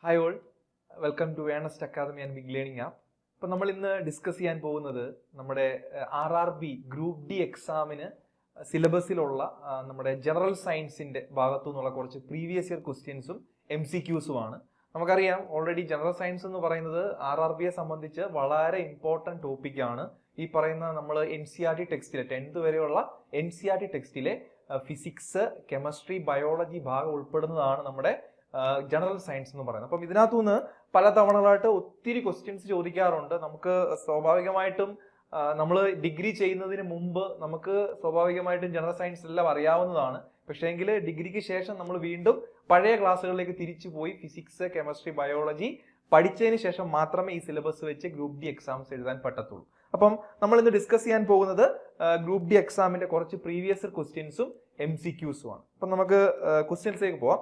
Hi all, welcome to Ernest academy and big learning app. അപ്പോൾ നമ്മൾ ഇന്ന് discuss ചെയ്യാൻ പോകുന്നത് നമ്മുടെ RRB ഗ്രൂപ്പ് ഡി എക്സാമിന് സിലബസിലുള്ള നമ്മുടെ ജനറൽ സയൻസിന്റെ ഭാഗത്തു നിന്നുള്ള കുറച്ച് പ്രീവിയസ് ഇയർ ക്വസ്റ്റ്യൻസും MCQസുമാണ്. നമുക്കറിയാം ഓൾറെഡി ജനറൽ സയൻസ് എന്ന് പറയുന്നത് RRBയെ സംബന്ധിച്ച് വളരെ ഇമ്പോർട്ടൻറ്റ് ടോപ്പിക്കാണ്. ഈ പറയുന്ന നമ്മൾ NCERT ടെക്സ്റ്റിലെ 10th വരെയുള്ള NCERT ടെക്സ്റ്റിലെ ഫിസിക്സ്, കെമിസ്ട്രി, ബയോളജി ഭാഗം ഉൾപ്പെടുന്നതാണ് നമ്മുടെ ജനറൽ സയൻസ് എന്ന് പറയുന്നത്. അപ്പം ഇതിനകത്തുനിന്ന് പല തവണകളായിട്ട് ഒത്തിരി ക്വസ്റ്റ്യൻസ് ചോദിക്കാറുണ്ട്. നമുക്ക് സ്വാഭാവികമായിട്ടും നമ്മൾ ഡിഗ്രി ചെയ്യുന്നതിന് മുമ്പ് നമുക്ക് സ്വാഭാവികമായിട്ടും ജനറൽ സയൻസ് എല്ലാം അറിയാവുന്നതാണ്. പക്ഷേങ്കിൽ ഡിഗ്രിക്ക് ശേഷം നമ്മൾ വീണ്ടും പഴയ ക്ലാസ്സുകളിലേക്ക് തിരിച്ചു പോയി ഫിസിക്സ്, കെമിസ്ട്രി, ബയോളജി പഠിച്ചതിന് ശേഷം മാത്രമേ ഈ സിലബസ് വെച്ച് ഗ്രൂപ്പ് ഡി എക്സാംസ് എഴുതാൻ പറ്റത്തുള്ളൂ. അപ്പം നമ്മൾ ഇന്ന് ഡിസ്കസ് ചെയ്യാൻ പോകുന്നത് ഗ്രൂപ്പ് ഡി എക്സാമിന്റെ കുറച്ച് പ്രീവിയസ് ക്വസ്റ്റ്യൻസും MCQസും ആണ്. അപ്പം നമുക്ക് ക്വസ്റ്റ്യൻസിലേക്ക് പോവാം.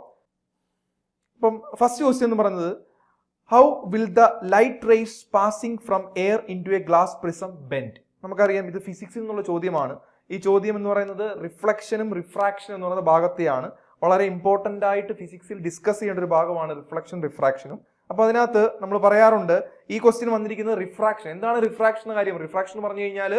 അപ്പം ഫസ്റ്റ് ക്വസ്റ്റ്യൻ എന്ന് പറയുന്നത്, how will the light rays passing from air into a glass prism bend? നമുക്കറിയാം ഇത് ഫിസിക്സിൽ നിന്നുള്ള ചോദ്യമാണ്. ഈ ചോദ്യം എന്ന് പറയുന്നത് റിഫ്ലക്ഷനും റിഫ്രാക്ഷനും എന്ന് പറയുന്ന ഭാഗത്തെയാണ്. വളരെ ഇമ്പോർട്ടൻ്റ് ആയിട്ട് ഫിസിക്സിൽ ഡിസ്കസ് ചെയ്യേണ്ട ഒരു ഭാഗമാണ് റിഫ്ലക്ഷൻ റിഫ്രാക്ഷനും. അപ്പോൾ അതിനകത്ത് നമ്മൾ പറയാറുണ്ട് ഈ ക്വസ്റ്റ്യൻ വന്നിരിക്കുന്നത് റിഫ്രാക്ഷൻ. എന്താണ് റിഫ്രാക്ഷൻ എന്ന കാര്യം? റിഫ്രാക്ഷൻ എന്ന് പറഞ്ഞു കഴിഞ്ഞാൽ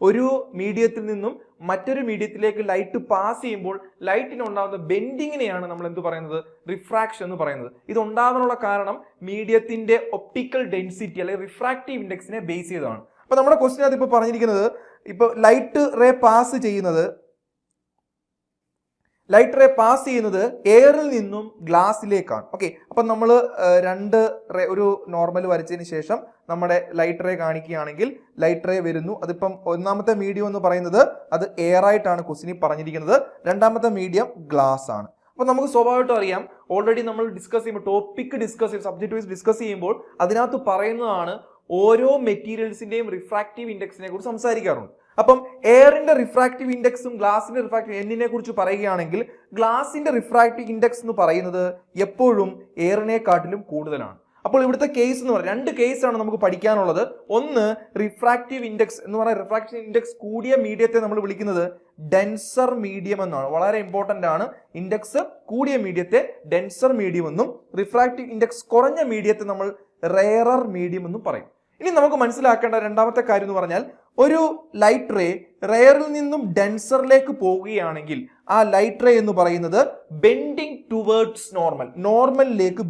ഒരു മീഡിയത്തിൽ നിന്നും മറ്റൊരു മീഡിയത്തിലേക്ക് ലൈറ്റ് പാസ് ചെയ്യുമ്പോൾ ലൈറ്റിന് ഉണ്ടാകുന്ന ബെൻഡിങ്ങിനെയാണ് നമ്മൾ എന്ത് പറയുന്നത്? റിഫ്രാക്ഷൻ എന്ന് പറയുന്നത്. ഇത് ഉണ്ടാകാനുള്ള കാരണം മീഡിയത്തിന്റെ ഒപ്റ്റിക്കൽ ഡെൻസിറ്റി അല്ലെങ്കിൽ റിഫ്രാക്റ്റീവ് ഇൻഡെക്സിനെ ബേസ് ചെയ്തതാണ്. അപ്പൊ നമ്മുടെ ക്വസ്റ്റ്യനകത്ത് ഇപ്പൊ പറഞ്ഞിരിക്കുന്നത്, ഇപ്പൊ ലൈറ്റ് റേ പാസ് ചെയ്യുന്നത് എയറിൽ നിന്നും ഗ്ലാസിലേക്കാണ്. ഓക്കെ, അപ്പൊ നമ്മൾ ഒരു നോർമൽ വരച്ചതിന് ശേഷം നമ്മുടെ ലൈറ്റ് റേ കാണിക്കുകയാണെങ്കിൽ ലൈറ്റ് റേ വരുന്നു. അതിപ്പം ഒന്നാമത്തെ മീഡിയം എന്ന് പറയുന്നത് അത് എയർ ആയിട്ടാണ് ക്വസ്റ്റ്യനിൽ പറഞ്ഞിരിക്കുന്നത്. രണ്ടാമത്തെ മീഡിയം ഗ്ലാസ് ആണ്. അപ്പൊ നമുക്ക് സ്വാഭാവികമായിട്ടും അറിയാം, ഓൾറെഡി നമ്മൾ ഡിസ്കസ് ചെയ്യുമ്പോൾ ടോപ്പിക് സബ്ജക്ട് വൈസ് ഡിസ്കസ് ചെയ്യുമ്പോൾ അതിനകത്ത് പറയുന്നതാണ് ഓരോ മെറ്റീരിയൽസിന്റെയും റിഫ്രാക്റ്റീവ് ഇൻഡെക്സിനെ കുറിച്ച് സംസാരിക്കാറുണ്ട്. അപ്പം എയറിന്റെ റിഫ്രാക്റ്റീവ് ഇൻഡെക്സും ഗ്ലാസിന്റെ റിഫ്രാക്റ്റീവ് എന്നിനെ കുറിച്ച് പറയുകയാണെങ്കിൽ ഗ്ലാസിന്റെ റിഫ്രാക്റ്റീവ് ഇൻഡെക്സ് എന്ന് പറയുന്നത് എപ്പോഴും എയറിനെക്കാട്ടിലും കൂടുതലാണ്. അപ്പോൾ ഇവിടുത്തെ കേസ് എന്ന് പറയുന്നത് രണ്ട് കേസാണ് നമുക്ക് പഠിക്കാനുള്ളത്. ഒന്ന്, റിഫ്രാക്റ്റീവ് ഇൻഡെക്സ് എന്ന് പറയുന്നത് റിഫ്രാക്റ്റീവ് ഇൻഡെക്സ് കൂടിയ മീഡിയത്തെ നമ്മൾ വിളിക്കുന്നത് ഡെൻസർ മീഡിയം എന്നാണ്. വളരെ ഇമ്പോർട്ടന്റ് ആണ്. ഇൻഡെക്സ് കൂടിയ മീഡിയത്തെ ഡെൻസർ മീഡിയം എന്നും റിഫ്രാക്റ്റീവ് ഇൻഡെക്സ് കുറഞ്ഞ മീഡിയത്തെ നമ്മൾ റെയറർ മീഡിയം എന്നും പറയും. ഇനി നമുക്ക് മനസ്സിലാക്കേണ്ട രണ്ടാമത്തെ കാര്യം എന്ന് പറഞ്ഞാൽ, ഒരു ലൈറ്റ് റേ റെയറിൽ നിന്നും ഡെൻസറിലേക്ക് പോവുകയാണെങ്കിൽ ആ ലൈറ്റ് റേ എന്ന് പറയുന്നത് ബെൻഡിങ് ടുവേർഡ്സ് നോർമലിലേക്ക്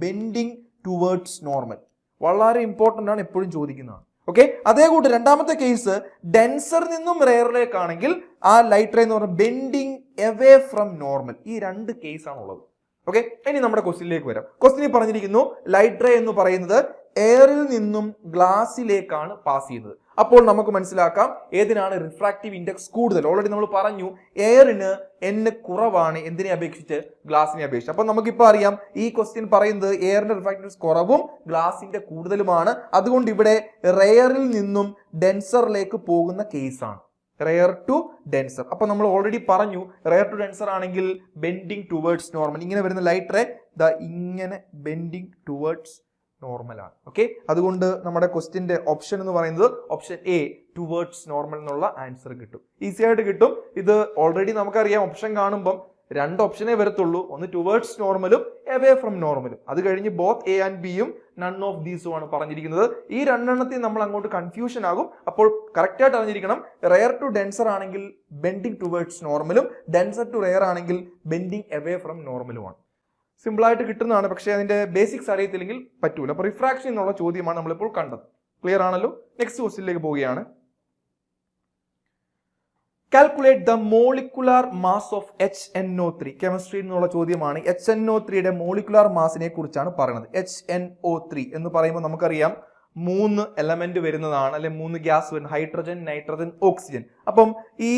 ബെൻഡിങ് ടുവേർഡ്സ് നോർമൽ. വളരെ ഇമ്പോർട്ടന്റ് ആണ്, എപ്പോഴും ചോദിക്കുന്നതാണ്. ഓക്കെ, അതേ കൂട്ട് രണ്ടാമത്തെ കേസ് ഡെൻസറിൽ നിന്നും റെയറിലേക്കാണെങ്കിൽ ആ ലൈറ്റ് റേ എന്ന് പറയുന്നത് ബെൻഡിങ് എവേ ഫ്രം നോർമൽ. ഈ രണ്ട് കേസാണ് ഉള്ളത്. ഓക്കെ, ഇനി നമ്മുടെ ക്വസ്റ്റ്യനിലേക്ക് വരാം. ക്വസ്റ്റ്യനിൽ പറഞ്ഞിരിക്കുന്നു ലൈറ്റ് റേ എന്ന് പറയുന്നത് എയറിൽ നിന്നും ഗ്ലാസിലേക്കാണ് പാസ് ചെയ്യുന്നത്. അപ്പോൾ നമുക്ക് മനസ്സിലാക്കാം ഏതിനാണ് റിഫ്രാക്റ്റീവ് ഇൻഡെക്സ് കൂടുതൽ. ഓൾറെഡി നമ്മൾ പറഞ്ഞു എയറിന് N കുറവാണ് എന്തിനെ അപേക്ഷിച്ച്? ഗ്ലാസിനെ അപേക്ഷിച്ച്. അപ്പൊ നമുക്കിപ്പോൾ അറിയാം ഈ ക്വസ്റ്റ്യൻ പറയുന്നത് എയറിന്റെ റിഫ്രാക്റ്റീവ് കുറവും ഗ്ലാസിന്റെ കൂടുതലുമാണ്. അതുകൊണ്ട് ഇവിടെ റെയറിൽ നിന്നും ഡെൻസറിലേക്ക് പോകുന്ന കേസാണ്, റെയർ ടു ഡെൻസർ. അപ്പൊ നമ്മൾ ഓൾറെഡി പറഞ്ഞു റെയർ ടു ഡെൻസർ ആണെങ്കിൽ ബെൻഡിങ് ടുവേർഡ്സ് നോർമൽ. ഇങ്ങനെ വരുന്ന ലൈറ്റ് റേ ഇങ്ങനെ ബെൻഡിങ് ടുവേർഡ്സ് നോർമൽ ആണ്. ഓക്കെ, അതുകൊണ്ട് നമ്മുടെ ക്വസ്റ്റ്യന്റെ ഓപ്ഷൻ എന്ന് പറയുന്നത് ഓപ്ഷൻ എ, ടുവേർഡ്സ് നോർമൽ എന്നുള്ള ആൻസർ കിട്ടും. ഈസി ആയിട്ട് കിട്ടും. ഇത് ഓൾറെഡി നമുക്കറിയാം ഓപ്ഷൻ കാണുമ്പം രണ്ട് ഓപ്ഷനേ വരത്തുള്ളൂ. ഒന്ന് ടുവേർഡ്സ് നോർമലും എവേ ഫ്രം നോർമലും. അത് കഴിഞ്ഞ് ബോത്ത് എ ആൻഡ് ബിയും നൺ ഓഫ് ദീസും ആണ് പറഞ്ഞിരിക്കുന്നത്. ഈ രണ്ടെണ്ണത്തിൽ നമ്മൾ അങ്ങോട്ട് കൺഫ്യൂഷൻ ആകും. അപ്പോൾ കറക്റ്റ് ആയിട്ട് അറിഞ്ഞിരിക്കണം, റെയർ ടു ഡെൻസർ ആണെങ്കിൽ ബെൻഡിങ് ടുവേർഡ്സ് നോർമലും, ഡെൻസർ ടു റെയർ ആണെങ്കിൽ ബെൻഡിങ് എവേ ഫ്രം നോർമലുമാണ്. സിമ്പിൾ ആയിട്ട് കിട്ടുന്നതാണ്, പക്ഷേ അതിന്റെ ബേസിക്സ് അറിയത്തില്ലെങ്കിൽ പറ്റൂല. അപ്പൊ റിഫ്രാക്ഷൻ എന്നുള്ള ചോദ്യമാണ് നമ്മളിപ്പോൾ കണ്ടത്. ക്ലിയർ ആണല്ലോ? നെക്സ്റ്റ് ക്വസ്റ്റ്യനിലേക്ക് പോവുകയാണ്. Calculate the molecular mass of HNO3. Chemistry എന്നുള്ള ചോദ്യമാണ്. HNO3യുടെ മോളിക്കുലാർ മാസിനെ കുറിച്ചാണ് പറയുന്നത്. HNO3 എന്ന് പറയുമ്പോൾ നമുക്കറിയാം 3 എലമെന്റ് വരുന്നതാണ്, അല്ലെ 3 ഗ്യാസ് വരുന്നത്, ഹൈഡ്രജൻ, നൈട്രജൻ, ഓക്സിജൻ. അപ്പം ഈ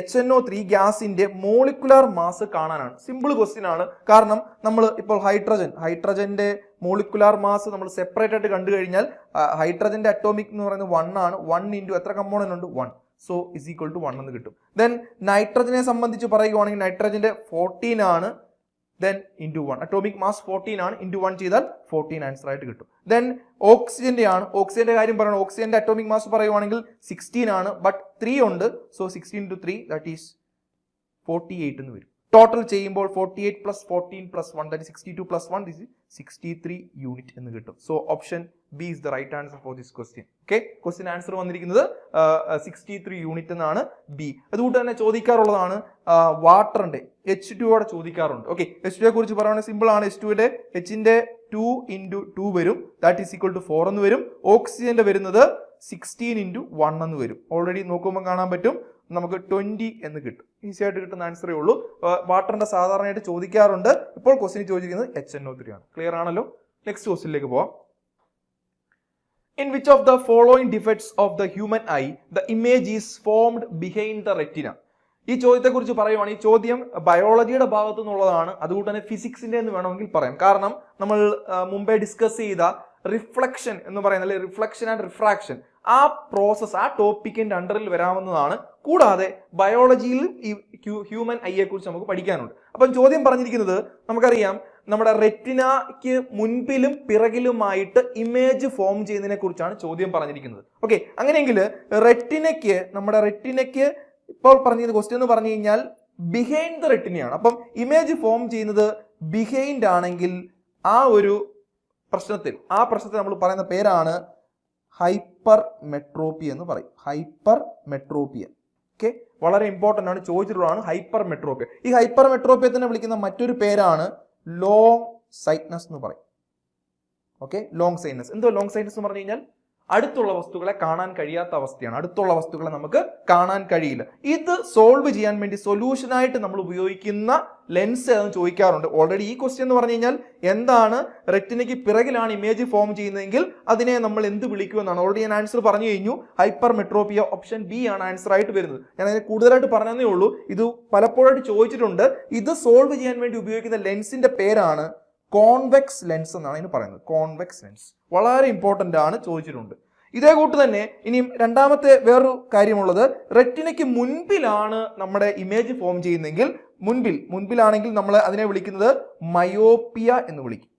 HNO3 ഗ്യാസിന്റെ മോളിക്കുലാർ മാസ് കാണാനാണ്. സിമ്പിൾ ക്വസ്റ്റ്യൻ ആണ്. കാരണം നമ്മൾ ഇപ്പോൾ ഹൈഡ്രജന്റെ മോളിക്കുലാർ മാസ് നമ്മൾ സെപ്പറേറ്റ് ആയിട്ട് കണ്ടു കഴിഞ്ഞാൽ ഹൈഡ്രജന്റെ അറ്റോമിക് എന്ന് പറയുന്നത് 1 ആണ്. 1 ഇൻറ്റു എത്ര കമ്പോണന്റ് ഉണ്ട്? 1. സോ ഇസ് ഈക്വൽ ടു 1 എന്ന് കിട്ടും. ദെൻ നൈട്രജനെ സംബന്ധിച്ച് പറയുകയാണെങ്കിൽ നൈട്രജന്റെ 14 ആണ്. then into 1. Atomic mass 14 ആണ്, into 1 ചെയ്താൽ 14 ആൻസർ ആയിട്ട് കിട്ടും. then ഓക്സിജന്റെ ആണ്. ഓക്സിജന്റെ കാര്യം പറയണം. ഓക്സിജന്റെ അറ്റോമിക് മാസ് പറയുവാണെങ്കിൽ 16 ആണ്, ബട്ട് 3 ഉണ്ട്. സോ 16 into 3 that is 48 എന്ന് വരും. ടോട്ടൽ ചെയ്യുമ്പോൾ 48 plus 14 plus 1 that 62 plus 1 this 63 unit എന്ന് കിട്ടും. So option B is the right answer for this question. Okay, question answer വന്നിരിക്കുന്നത് 63 യൂണിറ്റ് എന്നാണ് ബി. അതുകൊണ്ട് തന്നെ ചോദിക്കാറുള്ളതാണ് വാട്ടറിന്റെ H2 ചോദിക്കാറുണ്ട്. ഓക്കെ, H2 കുറിച്ച് പറയുകയാണെങ്കിൽ സിമ്പിൾ ആണ്. H2ന്റെ Hന്റെ 2 × 2 വരും, ദാറ്റ് ഈസ് ഈക്വൽ ടു 4 എന്ന് വരും. ഓക്സിജന്റെ വരുന്നത് 16 × 1 എന്ന് വരും. ഓൾറെഡി നോക്കുമ്പോൾ കാണാൻ പറ്റും നമുക്ക് 20 എന്ന് കിട്ടും. ഈസി ആയിട്ട് കിട്ടുന്ന ആൻസറേ ഉള്ളൂ. വാട്ടറിന്റെ സാധാരണയായിട്ട് ചോദിക്കാറുണ്ട്. ഇപ്പോൾ ക്വസ്റ്റ്യൻ ചോദിക്കുന്നത് HNO3 ആണ്. ക്ലിയർ ആണല്ലോ? നെക്സ്റ്റ് ക്വസ്റ്റ്യനിലേക്ക് പോവാം. In which of the following defects of the human eye the image is formed behind the retina? ഈ ചോദ്യത്തെക്കുറിച്ച് പറയുവാണ്. ഈ ചോദ്യം ബയോളജിയുടെ ഭാഗത്തു നിന്നുള്ളതാണ്. അതുകൊണ്ട് തന്നെ ഫിസിക്സിന്റെ എന്ന് വേണമെങ്കിൽ പറയാം. കാരണം നമ്മൾ മുമ്പേ ഡിസ്കസ് ചെയ്ത റിഫ്ലക്ഷൻ എന്ന് പറയുന്നത്, റിഫ്ലക്ഷൻ ആൻഡ് റിഫ്രാക്ഷൻ, ആ പ്രോസസ് ആ ടോപ്പിക്കിന്റെ അണ്ടറിൽ വരാവുന്നതാണ്. കൂടാതെ ബയോളജിയിൽ ഈ ഹ്യൂമൻ ഐയെ കുറിച്ച് നമുക്ക് പഠിക്കാനുണ്ട്. അപ്പം ചോദ്യം പറഞ്ഞിരിക്കുന്നത് നമുക്കറിയാം, നമ്മുടെ റെറ്റിനയ്ക്ക് മുൻപിലും പിറകിലുമായിട്ട് ഇമേജ് ഫോം ചെയ്യുന്നതിനെ കുറിച്ചാണ് ചോദ്യം പറഞ്ഞിരിക്കുന്നത്. ഓക്കെ, അങ്ങനെയെങ്കിൽ നമ്മുടെ റെറ്റിനയ്ക്ക് ഇപ്പോൾ പറഞ്ഞിരുന്ന ക്വസ്റ്റ്യൻ എന്ന് പറഞ്ഞു കഴിഞ്ഞാൽ ബിഹൈൻഡ് ദ റെറ്റിനയാണ്. അപ്പം ഇമേജ് ഫോം ചെയ്യുന്നത് ബിഹൈൻഡ് ആണെങ്കിൽ ആ പ്രശ്നത്തെ നമ്മൾ പറയുന്ന പേരാണ് ഹൈപ്പർ മെട്രോപ്പി എന്ന് പറയും. ഹൈപ്പർ മെട്രോപ്പിയ. ഓക്കെ, വളരെ ഇമ്പോർട്ടന്റ് ആണ്, ചോദിച്ചിട്ടുള്ളതാണ് ഹൈപ്പർ മെട്രോപ്പിയ. ഈ ഹൈപ്പർ മെട്രോപ്പിയെ തന്നെ വിളിക്കുന്ന മറ്റൊരു പേരാണ് ലോങ് സൈറ്റ്നസ് എന്ന് പറയും. Okay, long sightness. എന്തോ ലോങ് സൈറ്റ്നസ് എന്ന് പറഞ്ഞു കഴിഞ്ഞാൽ അടുത്തുള്ള വസ്തുക്കളെ കാണാൻ കഴിയാത്ത അവസ്ഥയാണ്. അടുത്തുള്ള വസ്തുക്കളെ നമുക്ക് കാണാൻ കഴിയില്ല. ഇത് സോൾവ് ചെയ്യാൻ വേണ്ടി സൊല്യൂഷനായിട്ട് നമ്മൾ ഉപയോഗിക്കുന്ന ലെൻസ് ഏതെന്ന് ചോദിക്കാറുണ്ട്. ഓൾറെഡി ഈ ക്വസ്റ്റ്യൻ എന്ന് പറഞ്ഞു കഴിഞ്ഞാൽ എന്താണ് റെറ്റിനയ്ക്ക് പിറകിലാണ് ഇമേജ് ഫോം ചെയ്യുന്നതെങ്കിൽ അതിനെ നമ്മൾ എന്ത് വിളിക്കുമെന്നാണ്. ഓൾറെഡി ഞാൻ ആൻസർ പറഞ്ഞു കഴിഞ്ഞു. ഹൈപ്പർ മെട്രോപ്പിയ, ഓപ്ഷൻ ബി ആണ് ആൻസർ ആയിട്ട് വരുന്നത്. ഞാൻ അതിനെ കൂടുതലായിട്ട് പറഞ്ഞതേ ഉള്ളൂ. ഇത് പലപ്പോഴായിട്ട് ചോദിച്ചിട്ടുണ്ട്. ഇത് സോൾവ് ചെയ്യാൻ വേണ്ടി ഉപയോഗിക്കുന്ന ലെൻസിന്റെ പേരാണ് കോൺവെക്സ് ലെൻസ് എന്നാണ് ഇതിന് പറയുന്നത്. കോൺവെക്സ് ലെൻസ് വളരെ ഇമ്പോർട്ടന്റ് ആണ്, ചോദിച്ചിട്ടുണ്ട്. ഇതേ കൂട്ട് തന്നെ ഇനിയും രണ്ടാമത്തെ വേറൊരു കാര്യമുള്ളത്, റെറ്റിനയ്ക്ക് മുൻപിലാണ് നമ്മുടെ ഇമേജ് ഫോം ചെയ്യുന്നതെങ്കിൽ, മുൻപിലാണെങ്കിൽ നമ്മൾ അതിനെ വിളിക്കുന്നത് മയോപ്പിയ എന്ന് വിളിക്കും.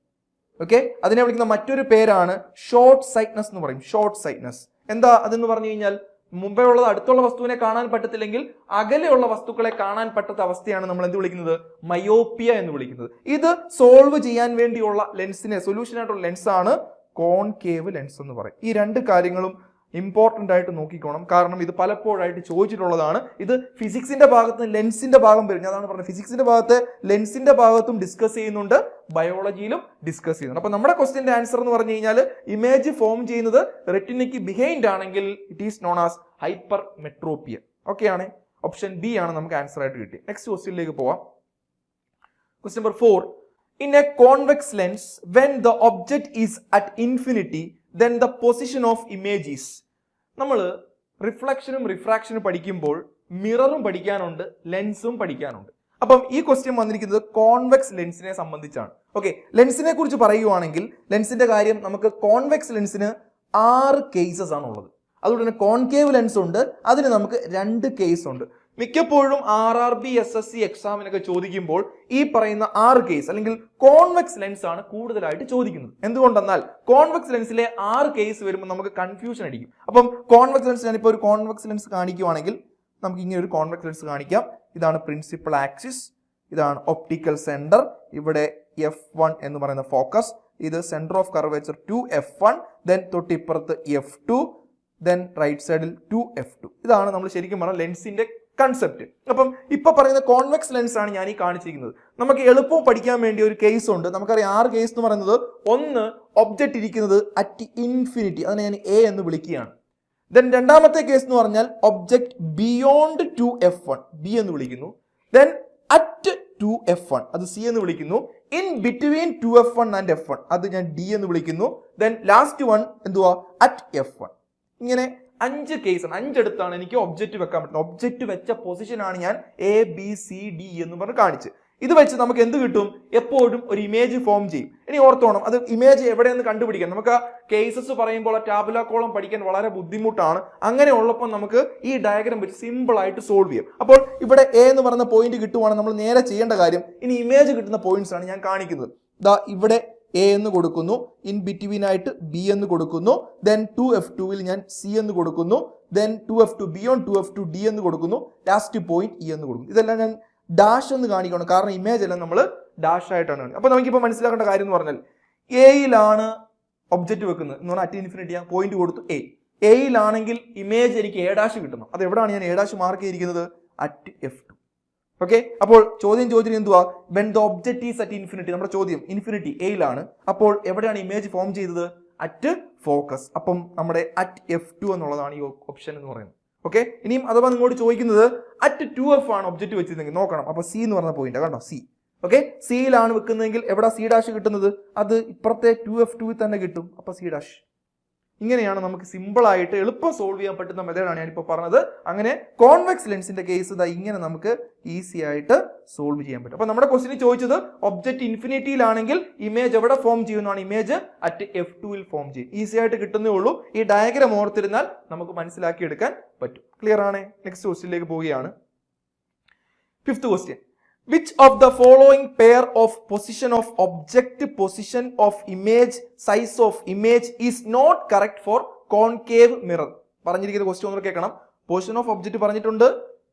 ഓക്കെ, അതിനെ വിളിക്കുന്ന മറ്റൊരു പേരാണ് ഷോർട്ട് സൈറ്റ്നസ് എന്ന് പറയും. ഷോർട്ട് സൈറ്റ്നസ് എന്താ അതെന്ന് പറഞ്ഞു കഴിഞ്ഞാൽ, മുമ്പേ ഉള്ളത് അടുത്തുള്ള വസ്തുവിനെ കാണാൻ പറ്റത്തില്ലെങ്കിൽ അകലെയുള്ള വസ്തുക്കളെ കാണാൻ പറ്റാത്ത അവസ്ഥയാണ് നമ്മൾ എന്ത് വിളിക്കുന്നത്, മയോപ്പിയ എന്ന് വിളിക്കുന്നത്. ഇത് സോൾവ് ചെയ്യാൻ വേണ്ടിയുള്ള ലെൻസിനെ, സൊല്യൂഷൻ ആയിട്ടുള്ള ലെൻസാണ് കോൺകേവ് ലെൻസ് എന്ന് പറയും. ഈ രണ്ട് കാര്യങ്ങളും ഇമ്പോർട്ടന്റ് ആയിട്ട് നോക്കിക്കോണം. കാരണം ഇത് പലപ്പോഴായിട്ട് ചോദിച്ചിട്ടുള്ളതാണ്. ഇത് ഫിസിക്സിന്റെ ഭാഗത്ത് ലെൻസിന്റെ ഭാഗം വരും. അതാണ് പറഞ്ഞത്, ഫിസിക്സിന്റെ ഭാഗത്ത് ലെൻസിന്റെ ഭാഗത്തും ഡിസ്കസ് ചെയ്യുന്നുണ്ട്, ബയോളജിയിലും ഡിസ്കസ് ചെയ്യുന്നുണ്ട്. അപ്പൊ നമ്മുടെ ക്വസ്റ്റ്യന്റെ ആൻസർ എന്ന് പറഞ്ഞു കഴിഞ്ഞാൽ ഇമേജ് ഫോം ചെയ്യുന്നത് റെറ്റിനയ്ക്ക് ബിഹൈൻഡ് ആണെങ്കിൽ it is known as hypermetropia. Okay ആണ്, ഓപ്ഷൻ ബി ആണ് നമുക്ക് ആൻസർ ആയിട്ട് കിട്ടിയത്. നെക്സ്റ്റ് ക്വസ്റ്റ്യനിലേക്ക് പോവാം. Question number 4. In a convex lens, when the object is at infinity, then the position of image is. നമ്മൾ റിഫ്ലക്ഷനും റിഫ്രാക്ഷനും പഠിക്കുമ്പോൾ മിററും പഠിക്കാനുണ്ട്, ലെൻസും പഠിക്കാനുണ്ട്. അപ്പം ഈ ക്വസ്റ്റ്യൻ വന്നിരിക്കുന്നത് കോൺവെക്സ് ലെൻസിനെ സംബന്ധിച്ചാണ്. ഓക്കെ, ലെൻസിനെ കുറിച്ച് പറയുവാണെങ്കിൽ ലെൻസിന്റെ കാര്യം, നമുക്ക് കോൺവെക്സ് ലെൻസിന് 6 കേസസ് ആണ് ഉള്ളത്. അതുകൊണ്ട് തന്നെ കോൺകേവ് ലെൻസ് ഉണ്ട്, അതിന് നമുക്ക് 2 കേസ് ഉണ്ട്. മിക്കപ്പോഴും RRB SSC എക്സാമിനൊക്കെ ചോദിക്കുമ്പോൾ ഈ പറയുന്ന 6 കേസ് അല്ലെങ്കിൽ കോൺവെക്സ് ലെൻസ് ആണ് കൂടുതലായിട്ട് ചോദിക്കുന്നത്. എന്തുകൊണ്ടെന്നാൽ കോൺവെക്സ് ലെൻസിലെ 6 കേസ് വരുമ്പോൾ നമുക്ക് കൺഫ്യൂഷൻ അടിക്കും. അപ്പം കോൺവെക്സ് ലെൻസ്, ഞാനിപ്പോൾ ഒരു കോൺവെക്സ് ലെൻസ് കാണിക്കുവാണെങ്കിൽ നമുക്ക് ഇങ്ങനെ ഒരു കോൺവെക്സ് ലെൻസ് കാണിക്കാം. ഇതാണ് പ്രിൻസിപ്പൽ ആക്സിസ്, ഇതാണ് ഒപ്റ്റിക്കൽ സെന്റർ, ഇവിടെ F1 എന്ന് പറയുന്ന ഫോക്കസ്, ഇത് centre of curvature 2F1, then തൊട്ടിപ്പുറത്ത് F2, ദെൻ റൈറ്റ് സൈഡിൽ 2F2. ഇതാണ് നമ്മൾ ശരിക്കും പറഞ്ഞ ലെൻസിന്റെ കൺസെപ്റ്റ്. അപ്പം ഇപ്പൊ പറയുന്ന കോൺവെക്സ് ലെൻസ് ആണ് ഞാൻ ഈ കാണിച്ചിരിക്കുന്നത്. നമുക്ക് എളുപ്പവും പഠിക്കാൻ വേണ്ടി ഒരു കേസ് ഉണ്ട്. നമുക്കറിയാം 6 കേസ് എന്ന് പറയുന്നത്, ഒന്ന് ഒബ്ജക്റ്റ് ഇരിക്കുന്നത് അറ്റ് ഇൻഫിനിറ്റി, അതിനെ ഞാൻ എ എന്ന് വിളിക്കുകയാണ്. ദെൻ രണ്ടാമത്തെ കേസ് എന്ന് പറഞ്ഞാൽ ഒബ്ജക്റ്റ് ബിയോണ്ട് 2F1, ബി എന്ന് വിളിക്കുന്നു. ദെൻ അറ്റ് 2F1, അത് സി എന്ന് വിളിക്കുന്നു. In between 2F1 and F1, അത് ഞാൻ ഡി എന്ന് വിളിക്കുന്നു. ദെൻ ലാസ്റ്റ് വൺ എന്തുവാ, അറ്റ് F1. ഇങ്ങനെ 5 കേസാണ്, 5 അടുത്താണ് എനിക്ക് ഒബ്ജക്റ്റ് വെക്കാൻ പറ്റുന്നത്. ഒബ്ജക്റ്റ് വെച്ച പൊസിഷനാണ് ഞാൻ ABCD എന്ന് പറഞ്ഞ് കാണിച്ച്. ഇത് വെച്ച് നമുക്ക് എന്ത് കിട്ടും, എപ്പോഴും ഒരു ഇമേജ് ഫോം ചെയ്യും. ഇനി ഓർത്തോണം, അത് ഇമേജ് എവിടെയെന്ന് കണ്ടുപിടിക്കാൻ നമുക്ക് കേസസ് പറയുമ്പോൾ ടാബുല കോളം പഠിക്കാൻ വളരെ ബുദ്ധിമുട്ടാണ്. അങ്ങനെ ഉള്ളപ്പോൾ നമുക്ക് ഈ ഡയഗ്രാം വെച്ച് സിമ്പിൾ ആയിട്ട് സോൾവ് ചെയ്യും. അപ്പോൾ ഇവിടെ എ എന്ന് പറയുന്ന പോയിന്റ് കിട്ടുവാണ് നമ്മൾ നേരെ ചെയ്യേണ്ട കാര്യം. ഇനി ഇമേജ് കിട്ടുന്ന പോയിന്റ്സ് ആണ് ഞാൻ കാണിക്കുന്നത്. ദാ ഇവിടെ എ എന്ന് കൊടുക്കുന്നു, ഇൻ ബിറ്റ്വീൻ ആയിട്ട് ബി എന്ന് കൊടുക്കുന്നു, ദെൻ 2F2 ഞാൻ സി എന്ന് കൊടുക്കുന്നു, then 2F2 beyond 2F2 D എന്ന് കൊടുക്കുന്നു, ലാസ്റ്റ് പോയിന്റ് ഇ എന്ന് കൊടുക്കുന്നു. ഇതെല്ലാം ഞാൻ ഡാഷ് എന്ന് കാണിക്കണം, കാരണം ഇമേജ് എല്ലാം നമ്മൾ ഡാഷ് ആയിട്ടാണ് കാണിക്കുന്നത്. അപ്പൊ നമുക്കിപ്പോൾ മനസ്സിലാക്കേണ്ട കാര്യം എന്ന് പറഞ്ഞാൽ എയിലാണ് ഒബ്ജക്റ്റ് വെക്കുന്നത് എന്ന് പറഞ്ഞാൽ അറ്റ് ഇൻഫിനിറ്റി ഞാൻ പോയിന്റ് കൊടുത്തു എയിലാണെങ്കിൽ ഇമേജ് എനിക്ക് എ ഡാഷ് കിട്ടണം. അത് എവിടെയാണ് ഞാൻ എ ഡാഷ് മാർക്ക് ചെയ്തിരിക്കുന്നത്? At F2. ഓക്കെ, അപ്പോൾ ചോദ്യം എന്തുവാ? When the object is at infinity. നമ്മുടെ ചോദ്യം ഇൻഫിനിറ്റി എയിലാണ്, അപ്പോൾ എവിടെയാണ് ഇമേജ് ഫോം ചെയ്തത്? At focus. അപ്പം നമ്മുടെ അറ്റ് F2 എന്നുള്ളതാണ് ഈ ഓപ്ഷൻ എന്ന് പറയുന്നത്. ഓക്കെ, ഇനിയും അഥവാ നിങ്ങളോട് ചോദിക്കുന്നത് അറ്റ് 2F ആണ് ഒബ്ജക്റ്റ് വെച്ചിരുന്നെങ്കിൽ നോക്കണം. അപ്പൊ സി എന്ന് പറഞ്ഞ പോയിന്റ് കണ്ടോ, സി. ഓക്കെ, സിയിലാണ് വെക്കുന്നതെങ്കിൽ എവിടെ സി ഡാഷ് കിട്ടുന്നത്? അത് ഇപ്പുറത്തെ 2F2 തന്നെ കിട്ടും. അപ്പൊ സി ഡാഷ്. ഇങ്ങനെയാണ് നമുക്ക് സിമ്പിൾ ആയിട്ട് എളുപ്പം സോൾവ് ചെയ്യാൻ പറ്റുന്ന മെത്തേഡാണ് ഞാനിപ്പോൾ പറഞ്ഞത്. അങ്ങനെ കോൺവെക്സ് ലെൻസിന്റെ കേസ് ഇങ്ങനെ നമുക്ക് ഈസി ആയിട്ട് സോൾവ് ചെയ്യാൻ പറ്റും. അപ്പൊ നമ്മുടെ ക്വസ്റ്റിന് ചോദിച്ചത് ഒബ്ജക്റ്റ് ഇൻഫിനിറ്റിയിലാണെങ്കിൽ ഇമേജ് എവിടെ ഫോം ചെയ്യുന്നതാണ്? ഇമേജ് അറ്റ് F2 ഫോം ചെയ്യും. ഈസി ആയിട്ട് കിട്ടുന്നേ ഉള്ളൂ. ഈ ഡയഗ്രാം ഓർത്തിരുന്നാൽ നമുക്ക് മനസ്സിലാക്കി എടുക്കാൻ പറ്റും. ക്ലിയർ ആണ്? നെക്സ്റ്റ് ക്വസ്റ്റിനിലേക്ക് പോവുകയാണ്. 5th question. Which of the following pair of position of object, position of image, size of image is not correct for concave mirror? പറഞ്ഞിരിക്കുന്ന ക്വസ്റ്റ്യൻ ഒന്ന് കേൾക്കണം. പൊസിഷൻ ഓഫ് ഒബ്ജക്റ്റ് പറഞ്ഞിട്ടുണ്ട്,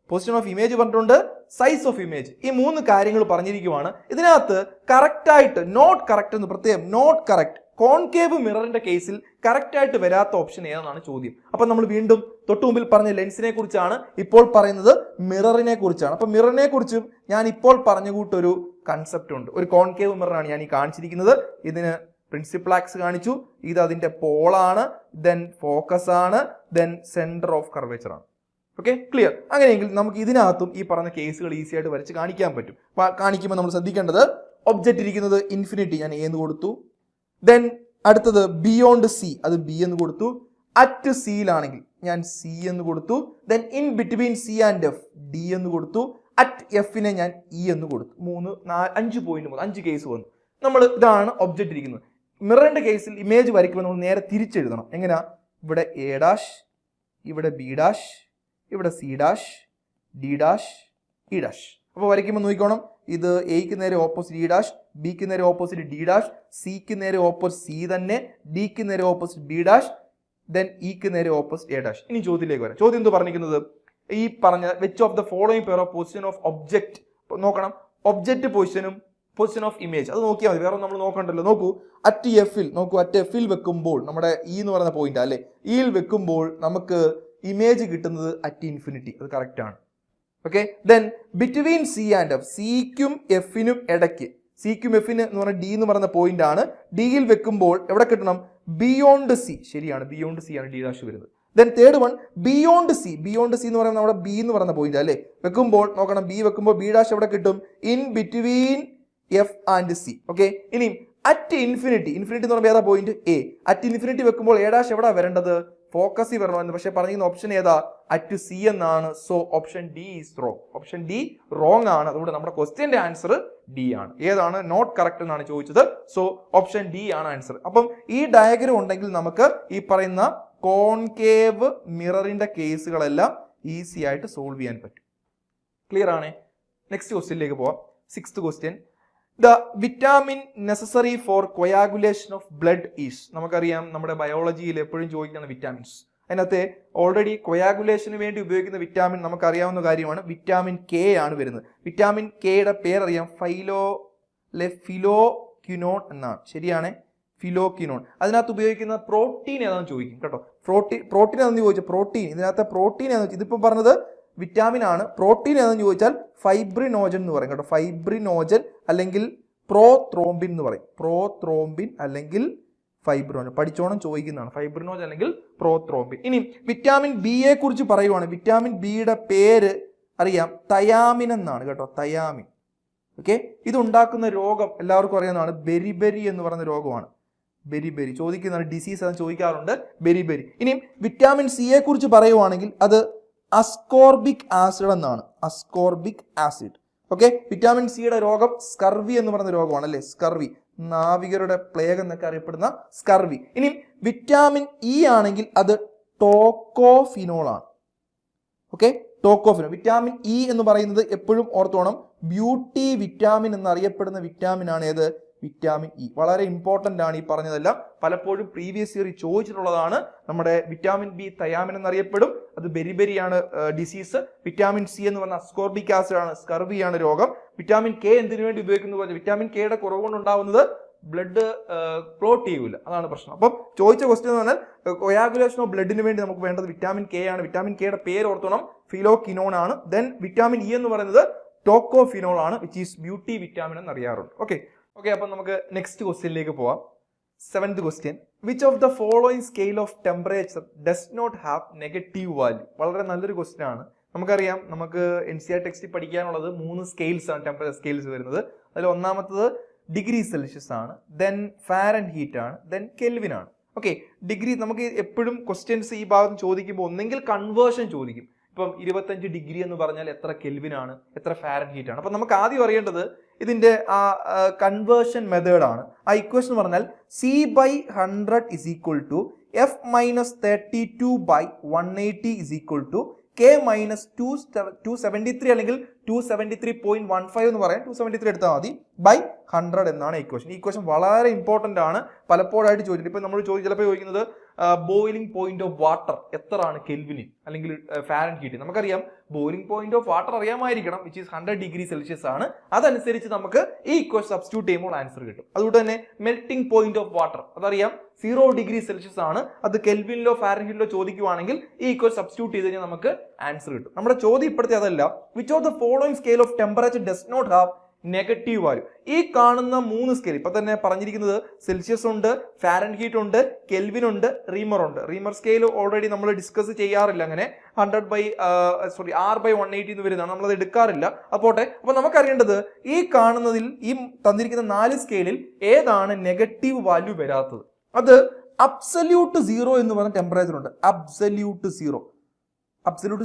പൊസിഷൻ ഓഫ് ഇമേജ് പറഞ്ഞിട്ടുണ്ട്, size of image. ഈ 3 കാര്യങ്ങൾ പറഞ്ഞിരിക്കുവാണ്. ഇതിനകത്ത് correct ആയിട്ട് not correct എന്ന് പ്രത്യേകം നോട്ട് കറക്റ്റ് കോൺകേവ് മിററിന്റെ കേസിൽ കറക്റ്റ് ആയിട്ട് വരാത്ത ഓപ്ഷൻ ഏതെന്നാണ് ചോദ്യം. അപ്പൊ നമ്മൾ വീണ്ടും തൊട്ടു മുമ്പിൽ പറഞ്ഞ ലെൻസിനെ കുറിച്ചാണ്, ഇപ്പോൾ പറയുന്നത് മിററിനെ കുറിച്ചാണ്. അപ്പൊ മിററിനെ കുറിച്ചും ഞാൻ ഇപ്പോൾ പറഞ്ഞ കൂട്ടൊരു കൺസെപ്റ്റ് ഉണ്ട്. ഒരു കോൺകേവ് മിററാണ് ഞാൻ ഈ കാണിച്ചിരിക്കുന്നത്. ഇതിന് പ്രിൻസിപ്പൽ ആക്സ് കാണിച്ചു, ഇത് അതിന്റെ പോളാണ്, ദെൻ ഫോക്കസ് ആണ്, ദെൻ സെന്റർ ഓഫ് കർവേച്ചർ ആണ്. Okay, clear? അങ്ങനെയെങ്കിൽ നമുക്ക് ഇതിനകത്തും ഈ പറഞ്ഞ കേസുകൾ ഈസി ആയിട്ട് വരച്ച് കാണിക്കാൻ പറ്റും. കാണിക്കുമ്പോൾ നമ്മൾ ശ്രദ്ധിക്കേണ്ടത് ഒബ്ജക്റ്റ് ഇരിക്കുന്നത് ഇൻഫിനിറ്റി, ഞാൻ എ എന്ന് കൊടുത്തു. ദെൻ അടുത്തത് ബിയോണ്ട് സി, അത് ബി എന്ന് കൊടുത്തു. അറ്റ് സിയിലാണെങ്കിൽ ഞാൻ സി എന്ന് കൊടുത്തു. Then in between C and F D എന്ന് കൊടുത്തു. അറ്റ് എഫിനെ ഞാൻ ഇ എന്ന് കൊടുത്തു. 3, 4, 5 പോയിന്റ് 5 കേസ് വന്നു. നമ്മൾ ഇതാണ് ഒബ്ജക്റ്റ് ഇരിക്കുന്നത്. മിററിന്റെ കേസിൽ ഇമേജ് വരയ്ക്കുമ്പോൾ നമ്മൾ നേരെ തിരിച്ചെഴുതണം. എങ്ങനെയാ? ഇവിടെ എ ഡാഷ്, ഇവിടെ ബി ഡാഷ്, ഇവിടെ C dash, D dash, E dash. അപ്പോൾ വരയ്ക്കുമ്പോൾ നോക്കിക്കോണം, ഇത് എക്ക് നേരെ ഓപ്പോസിറ്റ് ഇ ഡാഷ്, ബിക്ക് നേരെ ഓപ്പോസിറ്റ് ഡി ഡാഷ്, സിക്ക് നേരെ ഓപ്പോസിറ്റ് സി തന്നെ, ഡിക്ക് നേരെ ഓപ്പോസിറ്റ് ബി ഡാഷ്, ദെൻ ഇക്ക് നേരെ ഓപ്പോസിറ്റ് എ ഡാഷ്. ഇനി ചോദ്യത്തിലേക്ക് വരാം. ചോദ്യം എന്ത് പറഞ്ഞിരിക്കുന്നത്? ഈ പറഞ്ഞ which of the following pair of position of object നോക്കണം. ഒബ്ജക്റ്റ് പൊസിഷനും പൊസിഷൻ ഓഫ് ഇമേജ് അത് നോക്കിയാൽ മതി, വേറെ നമ്മൾ നോക്കണ്ടല്ലോ. നോക്കൂ, അറ്റ് എഫിൽ നോക്കൂ, അറ്റ് എഫിൽ വെക്കുമ്പോൾ നമ്മുടെ ഇ എന്ന് പറയുന്ന പോയിന്റ് അല്ലേ, ഇയിൽ വെക്കുമ്പോൾ നമുക്ക് ഇമേജ് കിട്ടുന്നത് അറ്റ് ഇൻഫിനിറ്റി. അത് കറക്റ്റ് ആണ്. Okay, then between C and F, സിക്കും എഫിനും ഇടയ്ക്ക്, സിക്കും എഫിന് എന്ന് പറഞ്ഞാൽ ഡി എന്ന് പറയുന്ന പോയിന്റ് ആണ്. ഡിയിൽ വെക്കുമ്പോൾ എവിടെ കിട്ടണം? Beyond C. ശരിയാണ്, ബിയോണ്ട് സി ആണ് ഡി ഡാഷ് വരുന്നത്. Then third one beyond C. Beyond C എന്ന് പറയുന്നത് നമ്മുടെ ബി എന്ന് പറയുന്ന പോയിന്റ് അല്ലേ, വെക്കുമ്പോൾ നോക്കണം, ബി വെക്കുമ്പോൾ ബി ഡാഷ് എവിടെ കിട്ടും? In between F and C. Okay, ഇനി അറ്റ് ഇൻഫിനിറ്റി, ഇൻഫിനിറ്റി എന്ന് പറയുമ്പോൾ ഏതാ പോയിന്റ്? എ. അറ്റ് ഇൻഫിനിറ്റി വെക്കുമ്പോൾ എ ഡാഷ് എവിടെ വരേണ്ടത്? ഫോക്കസിൽ വരണമെന്ന്. പക്ഷെ പറഞ്ഞിരിക്കുന്ന ഓപ്ഷൻ ഏതാ? അറ്റ് സി എന്നാണ്. So option D is wrong. Option D wrong ആണ്. അതുകൊണ്ട് നമ്മുടെ ക്വസ്റ്റ്യന്റെ ആൻസർ ഡി ആണ്. ഏതാണ്? നോട്ട് കറക്റ്റ് എന്നാണ് ചോദിച്ചത്. സോ ഓപ്ഷൻ ഡി ആണ് ആൻസർ. അപ്പം ഈ ഡയഗ്രം ഉണ്ടെങ്കിൽ നമുക്ക് ഈ പറയുന്ന കോൺകേവ് മിററിന്റെ കേസുകളെല്ലാം ഈസി ആയിട്ട് സോൾവ് ചെയ്യാൻ പറ്റും. ക്ലിയർ ആണ്? നെക്സ്റ്റ് ക്വസ്റ്റ്യനിലേക്ക് പോവാം. 6th question. The vitamin necessary four coagulation of blood is. നമുക്കറിയാം, നമ്മുടെ ബയോളജിയിൽ എപ്പോഴും ചോദിക്കുന്ന വിറ്റാമിൻസ്. അതിനകത്ത് ഓൾറെഡി കൊയാഗുലേഷന് വേണ്ടി ഉപയോഗിക്കുന്ന വിറ്റാമിൻ നമുക്കറിയാവുന്ന കാര്യമാണ്. വിറ്റാമിൻ കെ ആണ് വരുന്നത്. വിറ്റാമിൻ കെയുടെ പേരറിയാം, ഫിലോക്വിനോൺ എന്നാണ്. ശരിയാണ്, ഫിലോക്വിനോൺ. അതിനകത്ത് ഉപയോഗിക്കുന്ന പ്രോട്ടീൻ ഏതാണെന്ന് ചോദിക്കും കേട്ടോ. പ്രോട്ടീൻ ഏതാണെന്ന് ചോദിച്ചാൽ പ്രോട്ടീൻ, ഇതിനകത്ത് പ്രോട്ടീൻ ഏതാണെന്ന് വെച്ചാൽ ഇതിപ്പോൾ പറഞ്ഞത് വിറ്റാമിൻ ആണ്. പ്രോട്ടീൻ ഏതാണെന്ന് ചോദിച്ചാൽ ഫൈബ്രിനോജൻ എന്ന് പറയും കേട്ടോ. ഫൈബ്രിനോജൻ അല്ലെങ്കിൽ പ്രോത്രോംബിൻ എന്ന് പറയും. പ്രോത്രോംബിൻ അല്ലെങ്കിൽ ഫൈബ്രിനോജൻ പഠിച്ചോണം, ചോദിക്കുന്നതാണ്. ഫൈബ്രിനോജൻ അല്ലെങ്കിൽ പ്രോത്രോംബിൻ. ഇനി വിറ്റാമിൻ ബിയെ കുറിച്ച് പറയുവാണ്. വിറ്റാമിൻ ബിയുടെ പേര് അറിയാം, തയാമിൻ എന്നാണ് കേട്ടോ. തയാമിൻ. ഓക്കെ, ഇതുണ്ടാക്കുന്ന രോഗം എല്ലാവർക്കും അറിയാവുന്നതാണ്. ബെരിബെരി എന്ന് പറയുന്ന രോഗമാണ്. ബെരിബെരി ചോദിക്കുന്നതാണ്, ഡിസീസ് അത് ചോദിക്കാറുണ്ട്. ബെരിബെരി. ഇനി വിറ്റാമിൻ സിയെ കുറിച്ച് പറയുവാണെങ്കിൽ അത് അസ്കോർബിക് ആസിഡ് എന്നാണ്. Ascorbic acid. ഓക്കെ, വിറ്റാമിൻ സിയുടെ രോഗം സ്കർവി എന്ന് പറയുന്ന രോഗമാണ് അല്ലേ. സ്കർവി, നാവികരുടെ പ്ലേഗ് എന്നൊക്കെ അറിയപ്പെടുന്ന സ്കർവി. ഇനി വിറ്റാമിൻ ഇ ആണെങ്കിൽ അത് ടോക്കോഫിനോൾ ആണ്. ഓക്കെ, ടോക്കോഫിനോൾ. വിറ്റാമിൻ ഇ എന്ന് പറയുന്നത് എപ്പോഴും ഓർത്തോണം, ബ്യൂട്ടി വിറ്റാമിൻ എന്നറിയപ്പെടുന്ന വിറ്റാമിൻ ആണ് ഏത്? Vitamin E. വളരെ ഇമ്പോർട്ടൻ്റ് ആണ് ഈ പറഞ്ഞതെല്ലാം. പലപ്പോഴും പ്രീവിയസ് ഇയർ ചോദിച്ചിട്ടുള്ളതാണ്. നമ്മുടെ വിറ്റാമിൻ ബി തയാമിൻ എന്നറിയപ്പെടും. അത് ബെരിബെരിയാണ് ഡിസീസ്. വിറ്റാമിൻ സി എന്ന് പറഞ്ഞാൽ അസ്കോർബിക് ആസിഡ് ആണ്, സ്കർവിയാണ് രോഗം. വിറ്റാമിൻ കെ എന്തിനു വേണ്ടി ഉപയോഗിക്കുന്നു പറഞ്ഞാൽ വിറ്റാമിൻ കെയുടെ കുറവ് കൊണ്ടുണ്ടാവുന്നത് ബ്ലഡ് ക്ലോട്ട് ചെയ്യൂല, അതാണ് പ്രശ്നം. അപ്പം ചോദിച്ച ക്വസ്റ്റ്യൻ എന്ന് പറഞ്ഞാൽ കൊയാഗുലേഷൻ ഓഫ് ബ്ലഡിന് വേണ്ടി നമുക്ക് വേണ്ടത് വിറ്റാമിൻ കെ ആണ്. വിറ്റാമിൻ കെയുടെ പേര് ഓർത്തോണം, ഫിലോക്കിനോൺ ആണ്. ദെൻ വിറ്റാമിൻ ഇ എന്ന് പറയുന്നത് ടോക്കോഫിനോൾ ആണ്, വിച്ച് ഈസ് ബ്യൂട്ടി വിറ്റാമിൻ എന്ന് അറിയാറുണ്ട്. ഓക്കെ, അപ്പം നമുക്ക് നെക്സ്റ്റ് ക്വസ്റ്റ്യനിലേക്ക് പോവാം. 7th question, which of the following scale of temperature does not have negative value? വളരെ നല്ലൊരു ക്വസ്റ്റ്യൻ ആണ്. നമുക്കറിയാം, നമുക്ക് NCERT ടെക്സ്റ്റിൽ പഠിക്കാനുള്ളത് 3 സ്കെയിൽസ് ആണ്, ടെമ്പറേച്ചർ സ്കെയിൽസ് വരുന്നത്. അതിൽ ഒന്നാമത്തത് ഡിഗ്രി സെൽഷ്യസ് ആണ്, ദെൻ ഫാരൻഹീറ്റ് ആണ്, ദെൻ കെൽവിൻ ആണ്. ഓക്കെ, ഡിഗ്രി നമുക്ക് എപ്പോഴും ക്വസ്റ്റ്യൻസ് ഈ ഭാഗത്ത് ചോദിക്കുമ്പോൾ ഒന്നെങ്കിൽ കൺവേർഷൻ ചോദിക്കും. ഇപ്പം 25 ഡിഗ്രി എന്ന് പറഞ്ഞാൽ എത്ര കെൽവിൻ ആണ്, എത്ര ഫാരൻഹീറ്റ് ആണ്. അപ്പം നമുക്ക് ആദ്യം അറിയേണ്ടത് ഇതിന്റെ ആ കൺവേർഷൻ മെത്തേഡ് ആണ്. ആ ഇക്വേഷൻ എന്ന് പറഞ്ഞാൽ C/100 is equal to F minus 32/180 is equal to K minus 273 അല്ലെങ്കിൽ 273.15 എന്ന് പറയാം. 273 എടുത്താൽ മതി ബൈ 100 എന്നാണ് ഇക്വേഷൻ. ഈ ഇക്വേഷൻ വളരെ ഇമ്പോർട്ടന്റ് ആണ്, പലപ്പോഴായിട്ട് ചോദിച്ചിട്ട്. ഇപ്പൊ നമ്മൾ ചിലപ്പോൾ ചോദിക്കുന്നത് ബോയിലിംഗ് പോയിന്റ് ഓഫ് വാട്ടർ എത്രയാണ് കെൽവിന് അല്ലെങ്കിൽ ഫാരൻഹീറ്റ്. നമുക്കറിയാം ബോയിലിംഗ് പോയിന്റ് ഓഫ് വാട്ടർ അറിയാമായിരിക്കണം, വിച്ച് ഈസ് 100 ഡിഗ്രി സെൽഷ്യസ് ആണ്. അതനുസരിച്ച് നമുക്ക് ഈ ഇക്വേഷൻ സബ്സ്റ്റിറ്റ്യൂട്ട് ചെയ്യുമ്പോൾ ആൻസർ കിട്ടും. അതുകൊണ്ട് തന്നെ മെൽറ്റിംഗ് പോയിന്റ് ഓഫ് വാട്ടർ അതറിയാം 0 ഡിഗ്രി സെൽഷ്യസ് ആണ്. അത് കെൽവിനിലോ ഫാരൻഹീറ്റിലോ ചോദിക്കുവാണെങ്കിൽ ഈ ഇക്വേഷൻ സബ്സ്റ്റിറ്റ്യൂട്ട് ചെയ്ത് കഴിഞ്ഞാൽ നമുക്ക് ആൻസർ കിട്ടും. നമ്മുടെ ചോദ്യം ഇപ്പോഴത്തെ അതല്ല. Which of the following scale of temperature does not have negative value? ഈ കാണുന്ന 3 സ്കെയിൽ ഇപ്പൊ തന്നെ പറഞ്ഞിരിക്കുന്നത് സെൽഷ്യസ് ഉണ്ട്, ഫാരൻഹീറ്റ് ഉണ്ട്, കെൽവിൻ ഉണ്ട്, റീമർ ഉണ്ട്. റീമർ സ്കെയിൽ ഓൾറെഡി നമ്മൾ ഡിസ്കസ് ചെയ്യാറില്ല. അങ്ങനെ 6/180 എന്ന് വരുന്നതാണ്, നമ്മളത് എടുക്കാറില്ല. അപ്പോട്ടെ, അപ്പൊ നമുക്കറിയേണ്ടത് ഈ കാണുന്നതിൽ ഈ തന്നിരിക്കുന്ന 4 സ്കെയിലിൽ ഏതാണ് നെഗറ്റീവ് വാല്യൂ വരാത്തത്? അത് അബ്സല്യൂട്ട് 0 എന്ന് പറഞ്ഞ ടെമ്പറേച്ചർ ഉണ്ട്. അബ്സല്യൂട്ട്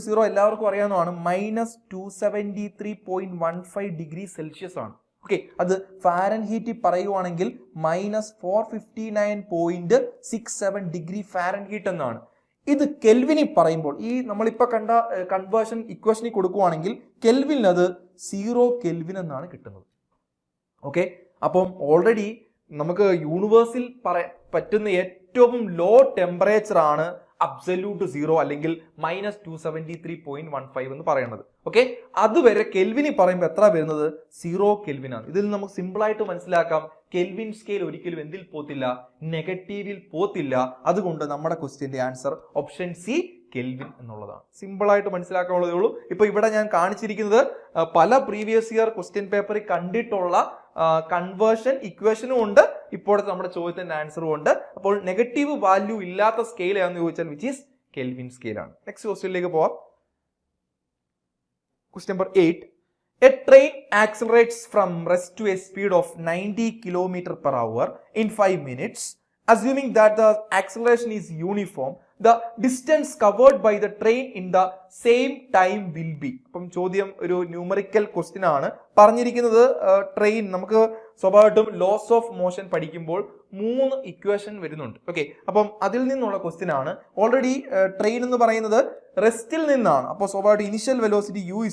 സീറോ എല്ലാവർക്കും അറിയാവുന്നതാണ്. -273.15 ഡിഗ്രി സെൽഷ്യസ് ആണ്. ഓക്കെ, അത് ഫാരൻഹീറ്റ് പറയുവാണെങ്കിൽ -459.67 ഡിഗ്രി ഫാരൻഹീറ്റ് എന്നാണ്. ഇത് കെൽവിനി പറയുമ്പോൾ ഈ നമ്മളിപ്പോ കണ്ട കൺവേർഷൻ ഇക്വേഷനിൽ കൊടുക്കുവാണെങ്കിൽ കെൽവിനിൽ അത് 0 കെൽവിൻ എന്നാണ് കിട്ടുന്നത്. ഓക്കെ, അപ്പം ഓൾറെഡി നമുക്ക് യൂണിവേഴ്സിൽ പറ്റുന്ന ഏറ്റവും ലോ ടെമ്പറേച്ചർ ആണ് അബ്സല്യൂട്ട് 0 അല്ലെങ്കിൽ -273.15 എന്ന് പറയുന്നത്. ഓക്കെ, അതുവരെ കെൽവിനി പറയുമ്പോൾ എത്ര വരുന്നത്? 0 കെൽവിൻ ആണ്. ഇതിൽ നമുക്ക് സിമ്പിൾ ആയിട്ട് മനസ്സിലാക്കാം, കെൽവിൻ സ്കെയിൽ ഒരിക്കലും എന്തിൽ പോത്തില്ല? നെഗറ്റീവിൽ പോത്തില്ല. അതുകൊണ്ട് നമ്മുടെ ക്വസ്റ്റ്യന്റെ ആൻസർ ഓപ്ഷൻ സി കെൽവിൻ എന്നുള്ളതാണ്. സിമ്പിൾ ആയിട്ട് മനസ്സിലാക്കാനുള്ളതേ ഉള്ളൂ. ഇപ്പൊ ഇവിടെ ഞാൻ കാണിച്ചിരിക്കുന്നത് പല പ്രീവിയസ് ഇയർ ക്വസ്റ്റ്യൻ പേപ്പറിൽ കണ്ടിട്ടുള്ള കൺവേർഷൻ ഇക്വേഷനും ഉണ്ട്, ഇപ്പോഴത്തെ നമ്മുടെ ചോദ്യത്തിന്റെ ആൻസറും ഉണ്ട്. അപ്പോൾ നെഗറ്റീവ് വാല്യൂ ഇല്ലാത്ത സ്കെയിൽ ഏതാണെന്ന് ചോദിച്ചാൽ വിച്ച് ഈസ് കെൽവിൻ സ്കെയിൽ ആണ്. നെക്സ്റ്റ് ക്വസ്റ്റ്യനിലേക്ക് പോവാം. Question number 8. A train accelerates from rest to a speed of 90 km/h in 5 minutes. Assuming that the acceleration is uniform, the distance covered by the train in the same time will be. അപ്പം ചോദ്യം ഒരു numerical question ആണ്. പറഞ്ഞിരിക്കുന്നത് train, നമുക്ക് സ്വാഭാവികമായിട്ടും loss of motion പഠിക്കുമ്പോൾ 3 equation വരുന്നുണ്ട്. Okay, അപ്പം അതിൽ നിന്നുള്ള ക്വസ്റ്റ്യൻ ആണ്. ഓൾറെഡി ട്രെയിൻ എന്ന് പറയുന്നത് റെസ്റ്റിൽ നിന്നാണ്. അപ്പോൾ സ്വാഭാവികമായിട്ട് ഇനിഷ്യൽ വെലോസിറ്റി u =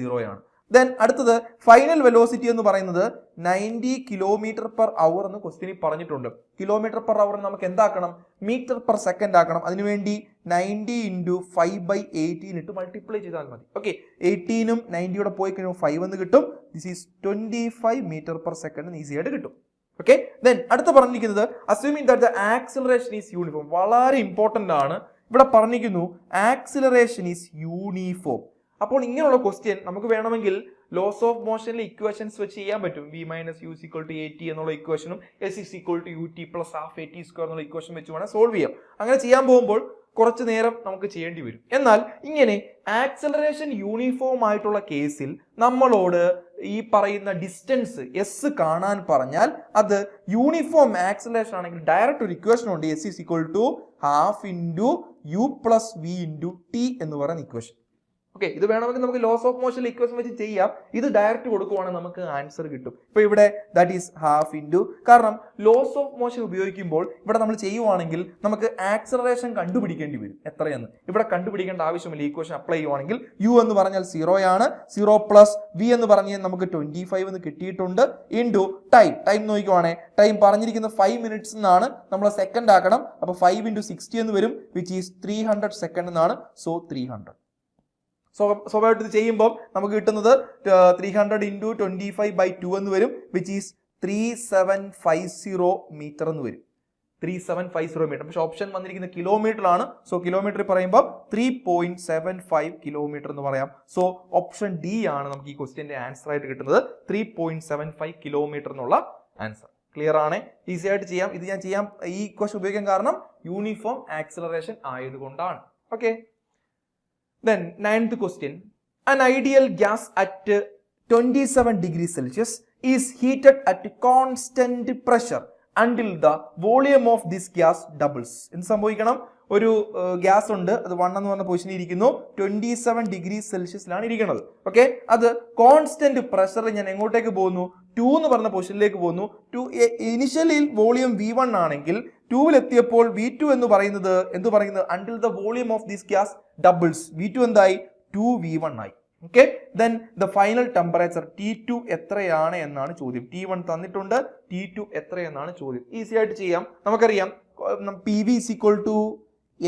0 ആണ്. ദെൻ അടുത്തത് ഫൈനൽ വെലോസിറ്റി എന്ന് പറയുന്നത് 90 km/h എന്ന് ക്വസ്റ്റ്യനിൽ പറഞ്ഞിട്ടുണ്ട്. km/h നമുക്ക് എന്താക്കണം? m/s ആക്കണം. അതിനുവേണ്ടി 90 × 5/18 ഇട്ട് മൾട്ടിപ്ലൈ ചെയ്താൽ മതി. ഓക്കെ, 18ഉം 90യുടെ പോയി കഴിയുമ്പോൾ 5 എന്ന് കിട്ടും. ദിസ് ഈസ് 25 m/s എന്ന് ഈസി ആയിട്ട് കിട്ടും. ഓക്കെ, ദെൻ അടുത്ത പറഞ്ഞിരിക്കുന്നത് assuming that the acceleration is uniform. വളരെ ഇമ്പോർട്ടന്റ് ആണ്. ഇവിടെ പറഞ്ഞിരിക്കുന്നു ആക്സിലറേഷൻ ഈസ് യൂണിഫോം. അപ്പോൾ ഇങ്ങനെയുള്ള ക്വസ്റ്റ്യൻ നമുക്ക് വേണമെങ്കിൽ ലോസ് ഓഫ് മോഷനിലെ ഇക്വേഷൻസ് വെച്ച് ചെയ്യാൻ പറ്റും. v - u = at എന്നുള്ള ഇക്വേഷനും s = ut + ½ at² എന്നുള്ള ഇക്വേഷൻ വെച്ച് വേണം സോൾവ് ചെയ്യാം. അങ്ങനെ ചെയ്യാൻ പോകുമ്പോൾ കുറച്ച് നേരം നമുക്ക് ചെയ്യേണ്ടി വരും. എന്നാൽ ഇങ്ങനെ ആക്സലറേഷൻ യൂണിഫോം ആയിട്ടുള്ള കേസിൽ നമ്മളോട് ഈ പറയുന്ന ഡിസ്റ്റൻസ് s കാണാൻ പറഞ്ഞാൽ അത് യൂണിഫോം ആക്സലറേഷൻ ആണെങ്കിൽ ഡയറക്റ്റ് ഒരു ഇക്വേഷൻ ഉണ്ട്. s = ½ × u + v × t എന്ന് പറയുന്ന ഇക്വേഷൻ. ഓക്കെ, ഇത് വേണമെങ്കിൽ നമുക്ക് ലോസ് ഓഫ് മോഷൻ ഇക്വേഷൻ വെച്ച് ചെയ്യാം. ഇത് ഡയറക്റ്റ് കൊടുക്കുവാണെങ്കിൽ നമുക്ക് ആൻസർ കിട്ടും. ഇപ്പൊ ഇവിടെ ദാറ്റ് ഈസ് ഹാഫ് ഇൻറ്റു, കാരണം ലോസ് ഓഫ് മോഷൻ ഉപയോഗിക്കുമ്പോൾ ഇവിടെ നമ്മൾ ചെയ്യുവാണെങ്കിൽ നമുക്ക് ആക്സലറേഷൻ കണ്ടുപിടിക്കേണ്ടി വരും എത്രയെന്ന്. ഇവിടെ കണ്ടുപിടിക്കേണ്ട ആവശ്യമില്ല. ഇക്വേഷൻ അപ്ലൈ ചെയ്യുവാണെങ്കിൽ യു എന്ന് പറഞ്ഞാൽ 0 ആണ്, 0 പ്ലസ് വി എന്ന് പറഞ്ഞാൽ നമുക്ക് 25 എന്ന് കിട്ടിയിട്ടുണ്ട്, ഇൻറ്റു ടൈം നോക്കുവാണെങ്കിൽ ടൈം പറഞ്ഞിരിക്കുന്ന 5 മിനിറ്റ്സ് എന്നാണ്, നമ്മൾ സെക്കൻഡ് ആക്കണം. അപ്പൊ 5 × 60 എന്ന് വരും, വിച്ച് ഈസ് 300 സെക്കൻഡ് എന്നാണ്. സോ 300. സ്വാഭാവികമായിട്ട് ഇത് ചെയ്യുമ്പോൾ നമുക്ക് കിട്ടുന്നത് 300 × 25/2 എന്ന് വരും, വിച്ച് ഈസ് 3750 മീറ്റർ എന്ന് വരും. 3750 മീറ്റർ. പക്ഷെ ഓപ്ഷൻ വന്നിരിക്കുന്ന കിലോമീറ്റർ ആണ്. സോ കിലോമീറ്റർ പറയുമ്പോൾ 3.75 കിലോമീറ്റർ എന്ന് പറയാം. സോ ഓപ്ഷൻ ഡി ആണ് നമുക്ക് ഈ ക്വസ്റ്റ്യന്റെ ആൻസർ ആയിട്ട് കിട്ടുന്നത്, 3.75 കിലോമീറ്റർ എന്നുള്ള ആൻസർ. ക്ലിയർ ആണ്, ഈസി ആയിട്ട് ചെയ്യാം. ഇത് ഞാൻ ചെയ്യാം, ഈ ക്വസ്റ്റ്യൻ ഉപയോഗിക്കാൻ കാരണം യൂണിഫോം ആക്സിലറേഷൻ ആയതുകൊണ്ടാണ്. Okay, then 9th question, an ideal gas at 27 degrees Celsius is heated at constant pressure until the volume of this gas doubles. എന്ത് സംഭവിക്കണം? ഒരു ഗ്യാസ് ഉണ്ട്, അത് 1 എന്ന് പറഞ്ഞ പൊസിഷനിൽ ഇരിക്കുന്നു, 27 ഡിഗ്രി സെൽഷ്യസിലാണ് ഇരിക്കുന്നത്. ഓക്കെ, അത് കോൺസ്റ്റന്റ് പ്രഷറിൽ ഞാൻ എങ്ങോട്ടേക്ക് പോകുന്നു? 2 എന്ന് പറഞ്ഞ പൊസിഷനിലേക്ക് പോകുന്നു. ഇനിഷ്യലിൽ വോളിയം V1 ആണെങ്കിൽ 2 എത്തിയപ്പോൾ V2 എന്ന് പറയുന്നത് until the volume of this gas doubles. V2 എന്തായി? 2V1 ആയി. Okay, then the final temperature T2 എത്രയാണ് എന്നാണ് ചോദ്യം. T1 തന്നിട്ടുണ്ട്, T2 എത്രയെന്നാണ് ചോദ്യം. ഈസി ആയിട്ട് ചെയ്യാം. നമുക്കറിയാം PV =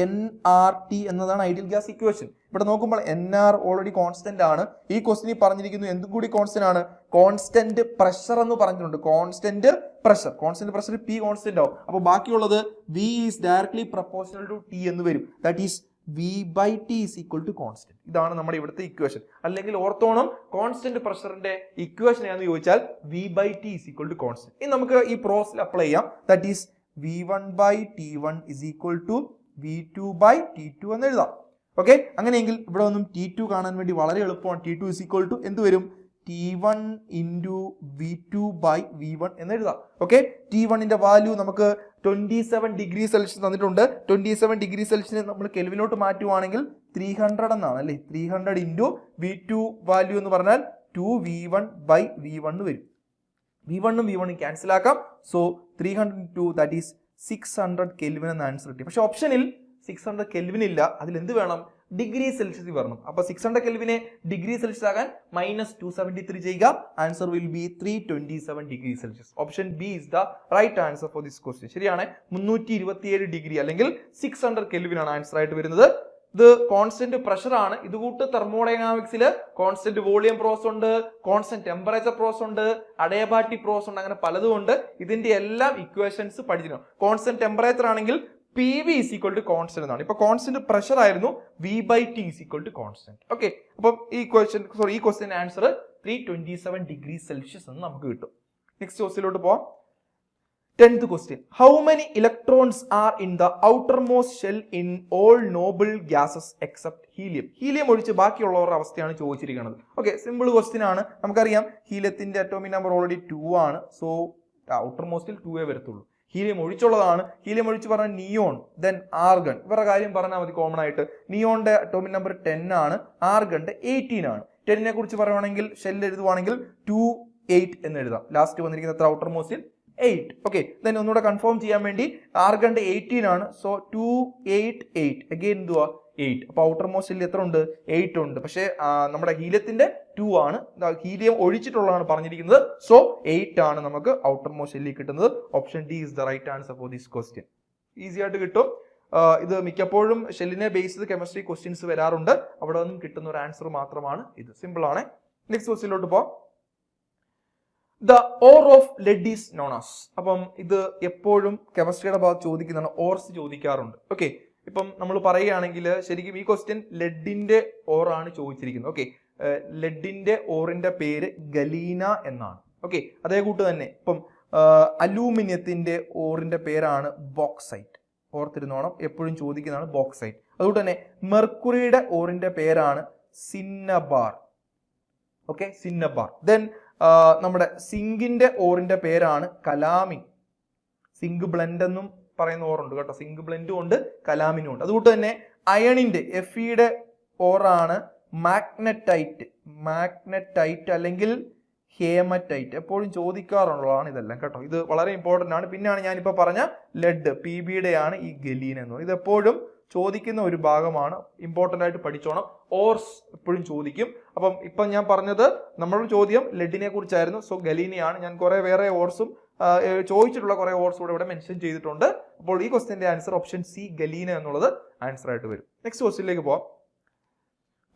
nRT എന്നതാണ് ഐഡിയൽ ഗ്യാസ് ഇക്വേഷൻ. ഇവിടെ നോക്കുമ്പോൾ nR ഓൾറെഡി കോൺസ്റ്റന്റ് ആണ്. ഈ ക്വസ്റ്റിനിൽ പറഞ്ഞിരിക്കുന്നു എന്തും കൂടി കോൺസ്റ്റന്റ് ആണ്, കോൺസ്റ്റന്റ് പ്രഷർ എന്ന് പറഞ്ഞിട്ടുണ്ട്. കോൺസ്റ്റന്റ് പ്രഷർ P കോൺസ്റ്റന്റ് ആവും. അപ്പോൾ ബാക്കിയുള്ളത് V is directly proportional to T എന്ന് വരും. That is V/T = constant. ഇതാണ് നമ്മുടെ ഇവിടുത്തെ ഇക്വേഷൻ. അല്ലെങ്കിൽ ഓർത്തോണം, കോൺസ്റ്റന്റ് പ്രഷറിന്റെ ഇക്വേഷൻ ഏതാണെന്ന് ചോദിച്ചാൽ V/T = കോൺസ്റ്റന്റ്. ഇനി നമുക്ക് ഈ പ്രോസസ് അപ്ലൈ ചെയ്യാം. ദാറ്റ് ഈസ് V1/T1 = V2/T2 എന്ന് എഴുതാം. ഓക്കെ, അങ്ങനെയെങ്കിൽ ഇവിടെ ഒന്നും T2 കാണാൻ വേണ്ടി വളരെ എളുപ്പമാണ്. T2 = എന്ത് വരും? T1 × V2/V1 എന്ന് എഴുതാം. ഓക്കെ, T1ന്റെ വാല്യൂ നമുക്ക് 27 ഡിഗ്രി സെൽഷ്യസ് തന്നിട്ടുണ്ട്. 27 ഡിഗ്രി സെൽഷ്യസിനെ നമ്മൾ കെൽവിനോട്ട് മാറ്റുവാണെങ്കിൽ 300 എന്നാണ് അല്ലേ. 300 × V2 വാല്യൂ എന്ന് പറഞ്ഞാൽ 2V1/V1 വരും. V1 ഉം V1 ഉം ക്യാൻസൽ ആക്കാം. സോ 300 × 2 ദാറ്റ് ഈസ് 600 കെൽവിൻ എന്ന ആൻസർ കിട്ടി. പക്ഷെ ഓപ്ഷനിൽ 600 കെൽവിൻ ഇല്ല. അതിൽ എന്ത് വേണം? ഡിഗ്രി സെൽഷ്യസ് വരണം. അപ്പൊ 600 കെൽവിനെ ഡിഗ്രി സെൽഷ്യസ് ആകാൻ -273 ചെയ്യുക. Answer will be 327 degree Celsius. Option B is the right answer for this question. ശരിയാണ്, 327 ഡിഗ്രി അല്ലെങ്കിൽ 600 കെൽവിൻ ആണ് ആൻസർ ആയിട്ട് വരുന്നത്. ഇത് കോൺസ്റ്റന്റ് പ്രഷർ ആണ്. ഇതുകൂട്ട് തെർമോഡൈനാമിക്സിൽ കോൺസ്റ്റന്റ് വോളിയം പ്രോസസ് ഉണ്ട്, കോൺസ്റ്റന്റ് ടെമ്പറേച്ചർ പ്രോസസ് ഉണ്ട്, അഡയബാറ്റി പ്രോസസ് ഉണ്ട്, അങ്ങനെ പലതും ഉണ്ട്. ഇതിന്റെ എല്ലാം ഇക്വേഷൻസ് പഠിച്ചിട്ടുണ്ട്. കോൺസ്റ്റന്റ് ടെമ്പറേച്ചർ ആണെങ്കിൽ PV = കോൺസ്റ്റന്റ് എന്നാണ്. ഇപ്പൊ കോൺസ്റ്റന്റ് പ്രഷർ ആയിരുന്നു, V/T = കോൺസ്റ്റന്റ്. ഓക്കെ, അപ്പം ഈ ക്വസ്റ്റ്യൻ ആൻസർ 327 ഡിഗ്രി സെൽഷ്യസ് എന്ന് നമുക്ക് കിട്ടും. നെക്സ്റ്റ് ക്വസ്റ്റ്യനിലോട്ട് പോവാം. 10th question, how many electrons are in the outermost shell in all noble gases except helium? Helium ഒഴിച്ച് ബാക്കിയുള്ളവരുടെ അവസ്ഥയാണ് ചോദിച്ചിരിക്കുന്നത്. ഓക്കെ, സിമ്പിൾ ക്വസ്റ്റ്യൻ ആണ്. നമുക്കറിയാം ഹീലിയത്തിന്റെ അറ്റോമിക് നമ്പർ ഓൾറെഡി 2 ആണ്. സോ ഔട്ടർമോസ്റ്റിൽ 2 വരത്തുള്ളൂ. ഹീലിയം ഒഴിച്ചുള്ളതാണ്. ഹീലിയം ഒഴിച്ച് പറഞ്ഞാൽ നിയോൺ, ദെൻ ആർഗൺ. ഇവരുടെ കാര്യം പറഞ്ഞാൽ മതി കോമൺ ആയിട്ട്. നിയോണിന്റെ അറ്റോമിക് നമ്പർ 10 ആണ്, ആർഗന്റെ 18 ആണ്. 10നെ കുറിച്ച് പറയുവാണെങ്കിൽ ഷെല്ല് എഴുതുവാണെങ്കിൽ 2-8 എന്ന് എഴുതാം. ലാസ്റ്റ് വന്നിരിക്കുന്ന എത്ര? ഔട്ടർമോസ്റ്റിൽ 8. ഓക്കെ, ദെൻ ഒന്നുകൂടെ കൺഫേം ചെയ്യാൻ വേണ്ടി ആർഗന്റെ 18 ആണ്. സോ 2-8-8 അഗെയിൻ എന്തുവാ? 8. അപ്പൊ ഔട്ടർമോസ്റ്റിൽ എത്ര ഉണ്ട്? 8 ഉണ്ട്. പക്ഷേ നമ്മുടെ ഹീലിയത്തിന്റെ 2 ആണ്. ഹീലിയം ഒഴിച്ചിട്ടുള്ളതാണ് പറഞ്ഞിരിക്കുന്നത്. സോ 8 ആണ് നമുക്ക് ഔട്ടർമോസ്റ്റ് ഷെല്ലിൽ കിട്ടുന്നത്. Option D is the right answer for this question. Easy ആയിട്ട് കിട്ടും. ഇത് മിക്കപ്പോഴും ഷെല്ലിനെ ബേസ് ചെയ്ത് കെമിസ്ട്രി ക്വസ്റ്റ്യൻസ് വരാറുണ്ട്. അവിടെ നിന്നും കിട്ടുന്ന ഒരു ആൻസർ മാത്രമാണ് ഇത്. സിമ്പിൾ ആണ്. നെക്സ്റ്റ് ക്വസ്റ്റ്യനിലോട്ട് പോവാം. The ore of lead is known as. അപ്പം ഇത് എപ്പോഴും കെമിസ്ട്രിയുടെ ഭാഗത്ത് ചോദിക്കുന്നതാണ്. ഓർസ് ചോദിക്കാറുണ്ട്. ഓക്കെ, ഇപ്പം നമ്മൾ പറയുകയാണെങ്കിൽ ശരിക്കും ഈ ക്വസ്റ്റ്യൻ ലെഡിന്റെ ഓർ ആണ് ചോദിച്ചിരിക്കുന്നത്. ഓക്കെ, ലെഡിന്റെ ഓറിന്റെ പേര് ഗലീന എന്നാണ്. ഓക്കെ, അതേ കൂട്ട് തന്നെ ഇപ്പം അലൂമിനിയത്തിന്റെ ഓറിന്റെ പേരാണ് ബോക്സൈറ്റ്. ഓർത്തിരുന്നോണം, എപ്പോഴും ചോദിക്കുന്നതാണ് ബോക്സൈറ്റ്. അതുകൊണ്ട് തന്നെ മെർക്കുറിയുടെ ഓറിന്റെ പേരാണ് സിന്നബാർ. Okay, cinnabar. ദെൻ നമ്മുടെ സിങ്കിന്റെ ഓറിന്റെ പേരാണ് കലാമിൻ. സിങ്ക് ബ്ലെൻഡ് എന്നും പറയുന്ന ഓറുണ്ട് കേട്ടോ. സിങ്ക് ബ്ലെൻഡും ഉണ്ട്, കലാമിനും ഉണ്ട്. അതുകൊണ്ട് തന്നെ അയണിന്റെ Feയുടെ ഓറാണ് മാഗ്നറ്റൈറ്റ് അല്ലെങ്കിൽ ഹേമറ്റൈറ്റ് എപ്പോഴും ചോദിക്കാറുള്ളതാണ് ഇതെല്ലാം കേട്ടോ. ഇത് വളരെ ഇമ്പോർട്ടൻ്റ് ആണ്. പിന്നെയാണ് ഞാനിപ്പോൾ പറഞ്ഞ ലെഡ് PBയുടെ ആണ് ഈ ഗലീൻ എന്ന് പറയുന്നത്. ഇത് എപ്പോഴും ചോദിക്കുന്ന ഒരു ഭാഗമാണ്, ഇമ്പോർട്ടൻ്റ് ആയിട്ട് പഠിച്ചോണം. ഓർസ് എപ്പോഴും ചോദിക്കും. അപ്പം ഇപ്പം ഞാൻ പറഞ്ഞത് നമ്മുടെ ചോദ്യം ലെഡിനെ കുറിച്ചായിരുന്നു. സോ ഗലീനയാണ്. ഞാൻ കുറെ വേറെ ഓർസും ചോദിച്ചിട്ടുള്ള കുറെ ഓർസ് കൂടെ ഇവിടെ മെൻഷൻ ചെയ്തിട്ടുണ്ട്. അപ്പോൾ ഈ ക്വസ്റ്റ്യന്റെ ആൻസർ ഓപ്ഷൻ സി ഗലീന എന്നുള്ളത് ആൻസർ ആയിട്ട് വരും. നെക്സ്റ്റ് ക്വസ്റ്റ്യനിലേക്ക് പോവാം.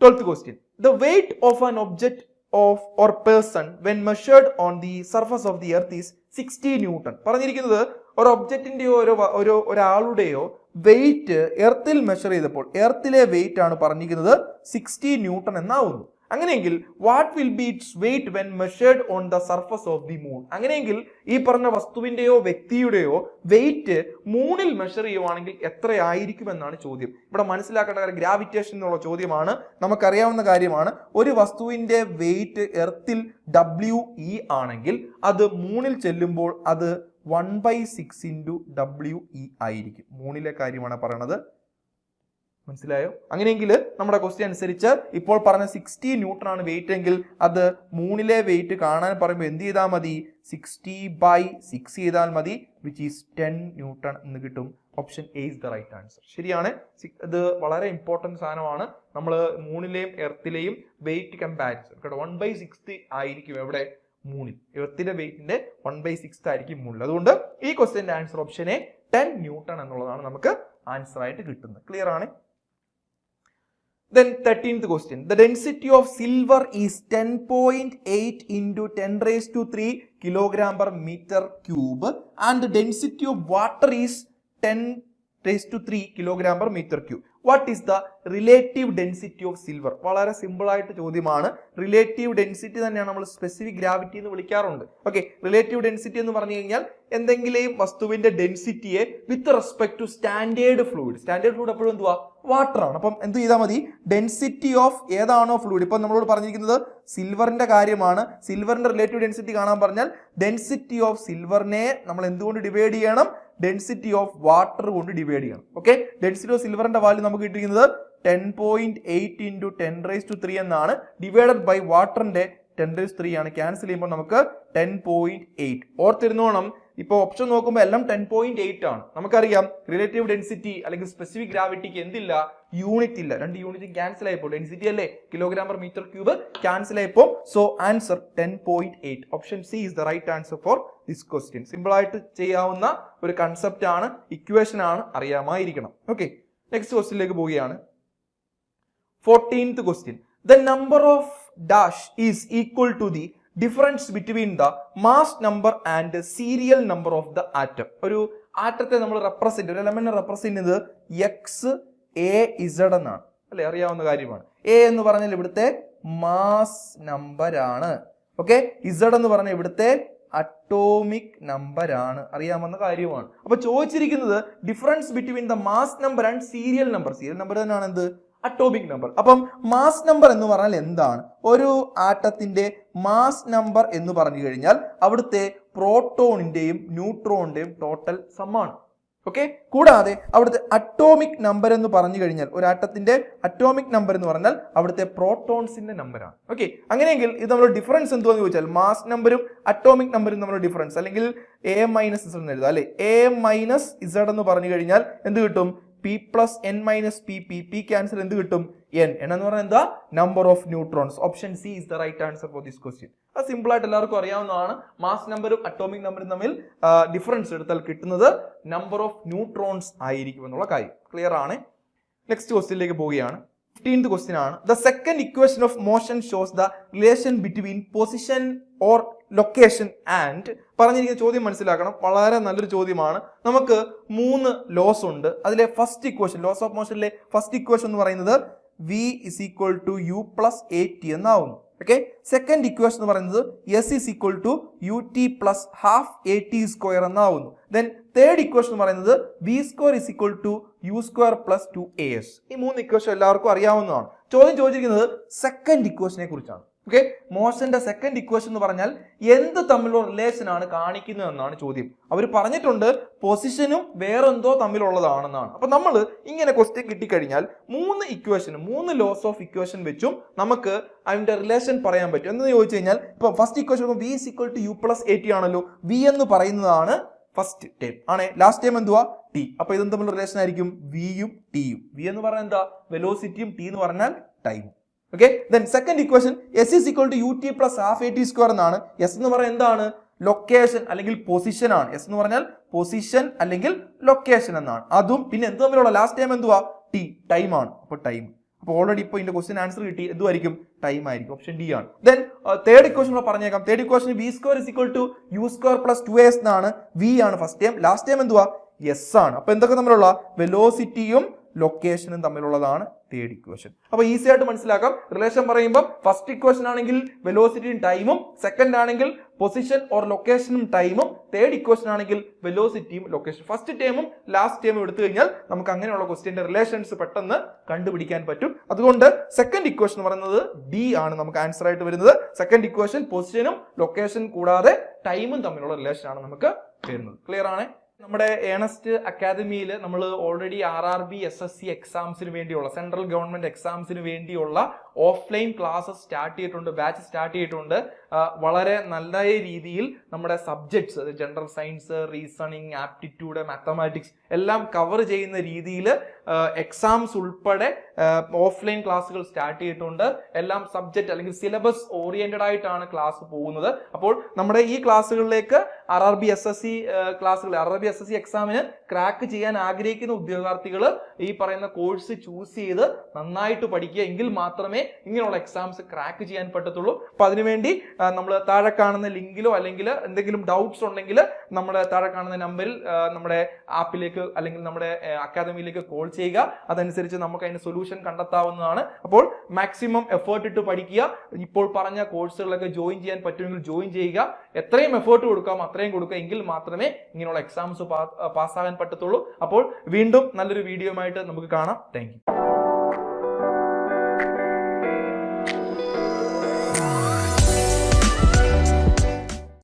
12th question. The weight of an object or person when measured on the surface of the earth is 60 Newton. പറഞ്ഞിരിക്കുന്നത് ഒരു ഒബ്ജക്റ്റിന്റെയോ ഒരാളുടെയോ വെയിറ്റ് എർത്തിൽ മെഷർ ചെയ്തപ്പോൾ എർത്തിലെ വെയിറ്റ് ആണ് പറഞ്ഞിരിക്കുന്നത് 60 ന്യൂട്ടൺ എന്നാവുന്നു. അങ്ങനെയെങ്കിൽ what will be its weight when measured on the surface of the moon? അങ്ങനെയെങ്കിൽ ഈ പറഞ്ഞ വസ്തുവിന്റെയോ വ്യക്തിയുടെയോ വെയിറ്റ് മൂണിൽ മെഷർ ചെയ്യുവാണെങ്കിൽ എത്രയായിരിക്കും എന്നാണ് ചോദ്യം. ഇവിടെ മനസ്സിലാക്കേണ്ട കാര്യം ഗ്രാവിറ്റേഷൻ എന്നുള്ള ചോദ്യമാണ്, നമുക്കറിയാവുന്ന കാര്യമാണ്. ഒരു വസ്തുവിന്റെ വെയിറ്റ് എർത്തിൽ WE ആണെങ്കിൽ അത് മൂണിൽ ചെല്ലുമ്പോൾ അത് 1/6 × WE ആയിരിക്കും. മൂണിലെ കാര്യമാണ് പറയണത്. മനസ്സിലായോ? അങ്ങനെയെങ്കിൽ നമ്മുടെ ക്വസ്റ്റ്യൻ അനുസരിച്ച് ഇപ്പോൾ പറഞ്ഞ 60 ന്യൂട്ടൺ ആണ് വെയിറ്റ് എങ്കിൽ അത് മൂണിലെ വെയിറ്റ് കാണാൻ പറയുമ്പോൾ എന്ത് ചെയ്താൽ മതി? 60/6 ചെയ്താൽ മതി, വിച്ച് ഈസ് 10 ന്യൂട്ടൺ എന്ന് കിട്ടും. Option A is the right answer. ശരിയാണ്. ഇത് വളരെ ഇമ്പോർട്ടൻറ്റ് സാധനമാണ്. നമ്മൾ മൂണിലെയും എർത്തിലെയും വെയിറ്റ് കമ്പാരിസൺ കേട്ടോ. 1/6 ആയിരിക്കും എവിടെ? മൂണിൽ. എർത്തിന്റെ വെയിറ്റിന്റെ 1/6 ആയിരിക്കും മൂണിൽ. അതുകൊണ്ട് ഈ ക്വസ്റ്റ്യന്റെ ആൻസർ ഓപ്ഷൻ എ 10 ന്യൂട്ടൺ എന്നുള്ളതാണ് നമുക്ക് ആൻസർ ആയിട്ട് കിട്ടുന്നത്. ക്ലിയർ ആണ്? Then 13th question. The density of silver is 10.8 × 10⁻³ kg/m³ and the density of water is 10⁻³ kg/m³. What is the relative density of silver? വളരെ സിമ്പിൾ ആയിട്ട് ചോദ്യമാണ്. റിലേറ്റീവ് ഡെൻസിറ്റി തന്നെയാണ് നമ്മൾ സ്പെസിഫിക് ഗ്രാവിറ്റി എന്ന് വിളിക്കാറുണ്ട്. ഓക്കെ, റിലേറ്റീവ് ഡെൻസിറ്റി എന്ന് പറഞ്ഞു കഴിഞ്ഞാൽ എന്തെങ്കിലും വസ്തുവിന്റെ ഡെൻസിറ്റിയെ with respect to standard fluid. Standard fluid എപ്പോഴും എന്തുവാ? വാട്ടർ ആണ്. അപ്പം എന്ത് ചെയ്താൽ മതി? ഡെൻസിറ്റി ഓഫ് ഏതാണോ ഫ്ലൂയിഡ്, ഇപ്പം നമ്മളോട് പറഞ്ഞിരിക്കുന്നത് സിൽവറിന്റെ കാര്യമാണ്. സിൽവറിന്റെ റിലേറ്റീവ് ഡെൻസിറ്റി കാണാൻ പറഞ്ഞാൽ ഡെൻസിറ്റി ഓഫ് സിൽവറിനെ നമ്മൾ എന്തുകൊണ്ട് ഡിവൈഡ് ചെയ്യണം? ഡെൻസിറ്റി ഓഫ് വാട്ടർ കൊണ്ട് ഡിവൈഡ് ചെയ്യണം. ഓക്കെ, ഡെൻസിറ്റി ഓഫ് സിൽവറിന്റെ വാല്യൂ നമുക്ക് കിട്ടിയിരിക്കുന്നത് 10.8 × 10⁻³ എന്നാണ്. ഡിവൈഡഡ് ബൈ വാട്ടറിന്റെ 10⁻³ ആണ്. ക്യാൻസൽ ചെയ്യുമ്പോൾ നമുക്ക് 10.8. ഓർത്തിരുന്നോണം, ഇപ്പോൾ ഓപ്ഷൻ നോക്കുമ്പോൾ എല്ലാം 10.8 ആണ്. നമുക്കറിയാം റിലേറ്റീവ് ഡെൻസിറ്റി അല്ലെങ്കിൽ സ്പെസിഫിക് ഗ്രാവിറ്റിക്ക് എന്തില്ല? യൂണിറ്റ് ഇല്ല. രണ്ട് യൂണിറ്റ് ക്യാൻസൽ ആയപ്പോൾ ഡെൻസിറ്റി അല്ലേ kg/m³ ക്യാൻസൽ ആയപ്പോൾ. So answer 10.8. Option C is the right answer for this question. Simple ആയിട്ട് ചെയ്യാവുന്ന ഒരു കൺസെപ്റ്റ് ആണ്, ഇക്വേഷൻ ആണ്, അറിയാമായിരിക്കണം. ഓക്കെ, നെക്സ്റ്റ് ക്വസ്റ്റ്യനിലേക്ക് പോവുകയാണ്. 14th question. The number of dash is equal to the difference between the mass number and the serial number of the atom. ഒരു ആറ്റത്തെ നമ്മൾ represent, ഒരു എലമെന്റ് റെപ്രസെന്റ് ചെയ്ത് XAZ എന്നാണ് അല്ലെ, അറിയാവുന്ന കാര്യമാണ്. എ എന്ന് പറഞ്ഞാൽ ഇവിടുത്തെ മാസ് നമ്പർ ആണ്. ഓക്കെ, ഇസഡ് എന്ന് പറഞ്ഞാൽ ഇവിടുത്തെ അറ്റോമിക് നമ്പർ ആണ്, അറിയാവുന്ന കാര്യമാണ്. അപ്പൊ ചോദിച്ചിരിക്കുന്നത് difference between the mass number and serial number. Serial number തന്നെയാണ് എന്ത്? Atomic number. അപ്പം മാസ് നമ്പർ എന്ന് പറഞ്ഞാൽ എന്താണ്? ഒരു ആറ്റത്തിന്റെ മാസ് നമ്പർ എന്ന് പറഞ്ഞു കഴിഞ്ഞാൽ അവിടുത്തെ പ്രോട്ടോണിന്റെയും ന്യൂട്രോണിന്റെയും ടോട്ടൽ സമ്മാണ്. ഓക്കെ, കൂടാതെ അവിടുത്തെ അറ്റോമിക് നമ്പർ എന്ന് പറഞ്ഞു കഴിഞ്ഞാൽ ഒരു ആറ്റത്തിന്റെ അറ്റോമിക് നമ്പർ എന്ന് പറഞ്ഞാൽ അവിടുത്തെ പ്രോട്ടോൺസിന്റെ നമ്പറാണ്. ഓക്കെ, അങ്ങനെയെങ്കിൽ ഇത് നമ്മൾ ഡിഫറൻസ് എന്തുവെന്ന് ചോദിച്ചാൽ മാസ് നമ്പറും അറ്റോമിക് നമ്പറും നമ്മൾ ഡിഫറൻസ് അല്ലെങ്കിൽ A - Z എന്ന് എഴുതാം അല്ലെ. A - Z എന്ന് പറഞ്ഞു കഴിഞ്ഞാൽ എന്ത് കിട്ടും? P + n - P ക്യാൻസൽ എന്ത് കിട്ടും? N. എന്ന് പറഞ്ഞാൽ എന്താ? Number of neutrons. Option C is the right answer for this question. അത് സിമ്പിൾ ആയിട്ട് എല്ലാവർക്കും അറിയാവുന്നതാണ്. മാസ് നമ്പറും അറ്റോമിക് നമ്പറും തമ്മിൽ ഡിഫറൻസ് എടുത്താൽ കിട്ടുന്നത് നമ്പർ ഓഫ് ന്യൂട്രോൺസ് ആയിരിക്കും എന്നുള്ള കാര്യം ക്ലിയർ ആണ്. നെക്സ്റ്റ് ക്വസ്റ്റ്യനിലേക്ക് പോവുകയാണ്. 15th question ആണ്. The second equation of motion shows the relation between position or location and പറഞ്ഞിരിക്കുന്ന ചോദ്യം മനസ്സിലാക്കണം, വളരെ നല്ലൊരു ചോദ്യമാണ്. നമുക്ക് 3 ലോസ് ഉണ്ട്. അതിലെ ഫസ്റ്റ് ഇക്വേഷൻ, ലോസ് ഓഫ് മോഷനിലെ ഫസ്റ്റ് ഇക്വേഷൻ എന്ന് പറയുന്നത് V = U + AT എന്നാവുന്നു. ഓക്കെ, സെക്കൻഡ് ഇക്വേഷൻ എന്ന് പറയുന്നത് S = UT + ½ AT² എന്നാവുന്നു. ദെൻ തേർഡ് ഇക്വേഷൻ എന്ന് പറയുന്നത് V² = U² + 2AS. ഈ 3 ഇക്വേഷൻ എല്ലാവർക്കും അറിയാവുന്നതാണ്. ചോദ്യം ചോദിച്ചിരിക്കുന്നത് സെക്കൻഡ് ഇക്വേഷനെ കുറിച്ചാണ്. ഓക്കെ, മോഷന്റെ സെക്കൻഡ് ഇക്വേഷൻ എന്ന് പറഞ്ഞാൽ എന്ത് തമ്മിലുള്ള റിലേഷൻ ആണ് കാണിക്കുന്നത് എന്നാണ് ചോദ്യം. അവർ പറഞ്ഞിട്ടുണ്ട് പൊസിഷനും വേറെന്തോ തമ്മിലുള്ളതാണെന്നാണ്. അപ്പൊ നമ്മൾ ഇങ്ങനെ ക്വസ്റ്റ്യൻ കിട്ടിക്കഴിഞ്ഞാൽ 3 ഇക്വേഷൻ 3 ലോസ് ഓഫ് ഇക്വേഷൻ വെച്ചും നമുക്ക് അതിന്റെ റിലേഷൻ പറയാൻ പറ്റും. എന്ന് ചോദിച്ചു കഴിഞ്ഞാൽ ഇപ്പൊ first equation v is equal to u plus at ആണല്ലോ. v എന്ന് പറയുന്നതാണ് ഫസ്റ്റ് ടേം ആണ്, ലാസ്റ്റ് ടേം എന്തുവാ t. അപ്പൊ ഇതും തമ്മിലുള്ള റിലേഷൻ ആയിരിക്കും വിയും ടിയും. v എന്ന് പറഞ്ഞാൽ എന്താ വെലോസിറ്റിയും, t എന്ന് പറഞ്ഞാൽ time. Okay, then second equation s is equal to ut plus half at square എന്നാണ്. s എന്ന് പറഞ്ഞാൽ എന്താണ് ലൊക്കേഷൻ അല്ലെങ്കിൽ പൊസിഷൻ ആണ്. s എന്ന് പറഞ്ഞാൽ പൊസിഷൻ അല്ലെങ്കിൽ ലൊക്കേഷൻ എന്നാണ്. അതും പിന്നെ എന്ത് തമ്മിലുള്ള ലാസ്റ്റ് ടൈം എന്തുവാ t, ടൈം ആണ്. അപ്പൊ ടൈം. അപ്പോൾ ഓൾറെഡി ഇപ്പോൾ ഇതിന്റെ ക്വസ്റ്റ്യൻ ആൻസർ കിട്ടി, എന്തുമായിരിക്കും ടൈം ആയിരിക്കും, ഓപ്ഷൻ ഡി ആണ്. ദെൻ തേർഡ് ഇക്വേഷൻ പറഞ്ഞേക്കാം. Third equation v square is equal to u square plus 2as എന്നാണ്. v ആണ് ഫസ്റ്റ് ടൈം, ലാസ്റ്റ് ടൈം എന്തുവാ s ആണ്. അപ്പൊ എന്തൊക്കെ തമ്മിലുള്ള വെലോസിറ്റിയും ലൊക്കേഷനും തമ്മിലുള്ളതാണ് തേർഡ് ഇക്വേഷൻ. അപ്പൊ ഈസി ആയിട്ട് മനസ്സിലാക്കാം. റിലേഷൻ പറയുമ്പോൾ ഫസ്റ്റ് ഇക്വേഷൻ ആണെങ്കിൽ വെലോസിറ്റിയും ടൈമും, സെക്കൻഡ് ആണെങ്കിൽ പൊസിഷൻ ഓർ ലൊക്കേഷനും ടൈമും, തേർഡ് ഇക്വേഷൻ ആണെങ്കിൽ വെലോസിറ്റിയും ലൊക്കേഷൻ. ഫസ്റ്റ് ടേമും ലാസ്റ്റ് ടേമും എടുത്തു കഴിഞ്ഞാൽ നമുക്ക് അങ്ങനെയുള്ള ക്വസ്റ്റ്യന്റെ റിലേഷൻസ് പെട്ടെന്ന് കണ്ടുപിടിക്കാൻ പറ്റും. അതുകൊണ്ട് സെക്കൻഡ് ഇക്വേഷൻ എന്ന് പറയുന്നത് ഡി ആണ് നമുക്ക് ആൻസർ ആയിട്ട് വരുന്നത്. സെക്കൻഡ് ഇക്വേഷൻ പൊസിഷനും ലൊക്കേഷൻ കൂടാതെ ടൈമും തമ്മിലുള്ള റിലേഷൻ ആണ് നമുക്ക് വരുന്നത്. ക്ലിയർ ആണ്? നമ്മുടെ ഏണസ്റ്റ് അക്കാദമിയിൽ നമ്മൾ ഓൾറെഡി RRB SSC എക്സാംസിന് വേണ്ടിയുള്ള സെൻട്രൽ ഗവൺമെന്റ് എക്സാംസിന് വേണ്ടിയുള്ള ഓഫ്ലൈൻ ക്ലാസ്സസ് സ്റ്റാർട്ട് ചെയ്തിട്ടുണ്ട്, ബാച്ച് സ്റ്റാർട്ട് ചെയ്തിട്ടുണ്ട്. വളരെ നല്ല രീതിയിൽ നമ്മുടെ subjects general science, reasoning, aptitude, mathematics എല്ലാം കവർ ചെയ്യുന്ന രീതിയിൽ എക്സാംസ് ഉൾപ്പെടെ ഓഫ്ലൈൻ ക്ലാസ്സുകൾ സ്റ്റാർട്ട് ചെയ്തിട്ടുണ്ട്. എല്ലാം സബ്ജക്ട് അല്ലെങ്കിൽ സിലബസ് ഓറിയന്റഡ് ആയിട്ടാണ് ക്ലാസ് പോകുന്നത്. അപ്പോൾ നമ്മുടെ ഈ ക്ലാസ്സുകളിലേക്ക് RRB SSC ക്ലാസ്സുകൾ, RRB SSC എക്സാമിന് ക്രാക്ക് ചെയ്യാൻ ആഗ്രഹിക്കുന്ന ഉദ്യോഗാർത്ഥികൾ ഈ പറയുന്ന കോഴ്സ് ചൂസ് ചെയ്ത് നന്നായിട്ട് പഠിക്കുക. എങ്കിൽ മാത്രമേ ഇങ്ങനെയുള്ള എക്സാംസ് ക്രാക്ക് ചെയ്യാൻ പറ്റത്തുള്ളൂ. അപ്പൊ അതിനുവേണ്ടി നമ്മൾ താഴെ കാണുന്ന ലിങ്കിലോ അല്ലെങ്കിൽ എന്തെങ്കിലും ഡൗട്ട്സ് ഉണ്ടെങ്കിൽ നമ്മുടെ താഴെ കാണുന്ന നമ്പറിൽ നമ്മുടെ ആപ്പിലേക്ക് അല്ലെങ്കിൽ നമ്മുടെ അക്കാദമിയിലേക്ക് കോൾ ചെയ്യുക. അതനുസരിച്ച് നമുക്ക് അതിന് സൊല്യൂഷൻ കണ്ടെത്താവുന്നതാണ്. അപ്പോൾ മാക്സിമം എഫേർട്ട് ഇട്ട് പഠിക്കുക. ഇപ്പോൾ പറഞ്ഞ കോഴ്സുകളൊക്കെ ജോയിൻ ചെയ്യാൻ പറ്റുമെങ്കിൽ ജോയിൻ ചെയ്യുക. എത്രയും എഫേർട്ട് കൊടുക്കാം അത്രയും കൊടുക്കുക, എങ്കിൽ മാത്രമേ ഇങ്ങനെയുള്ള എക്സാംസ് പാസ്സാകാൻ പറ്റത്തുള്ളൂ. അപ്പോൾ വീണ്ടും നല്ലൊരു വീഡിയോ ആയിട്ട് നമുക്ക് കാണാം. Thank you.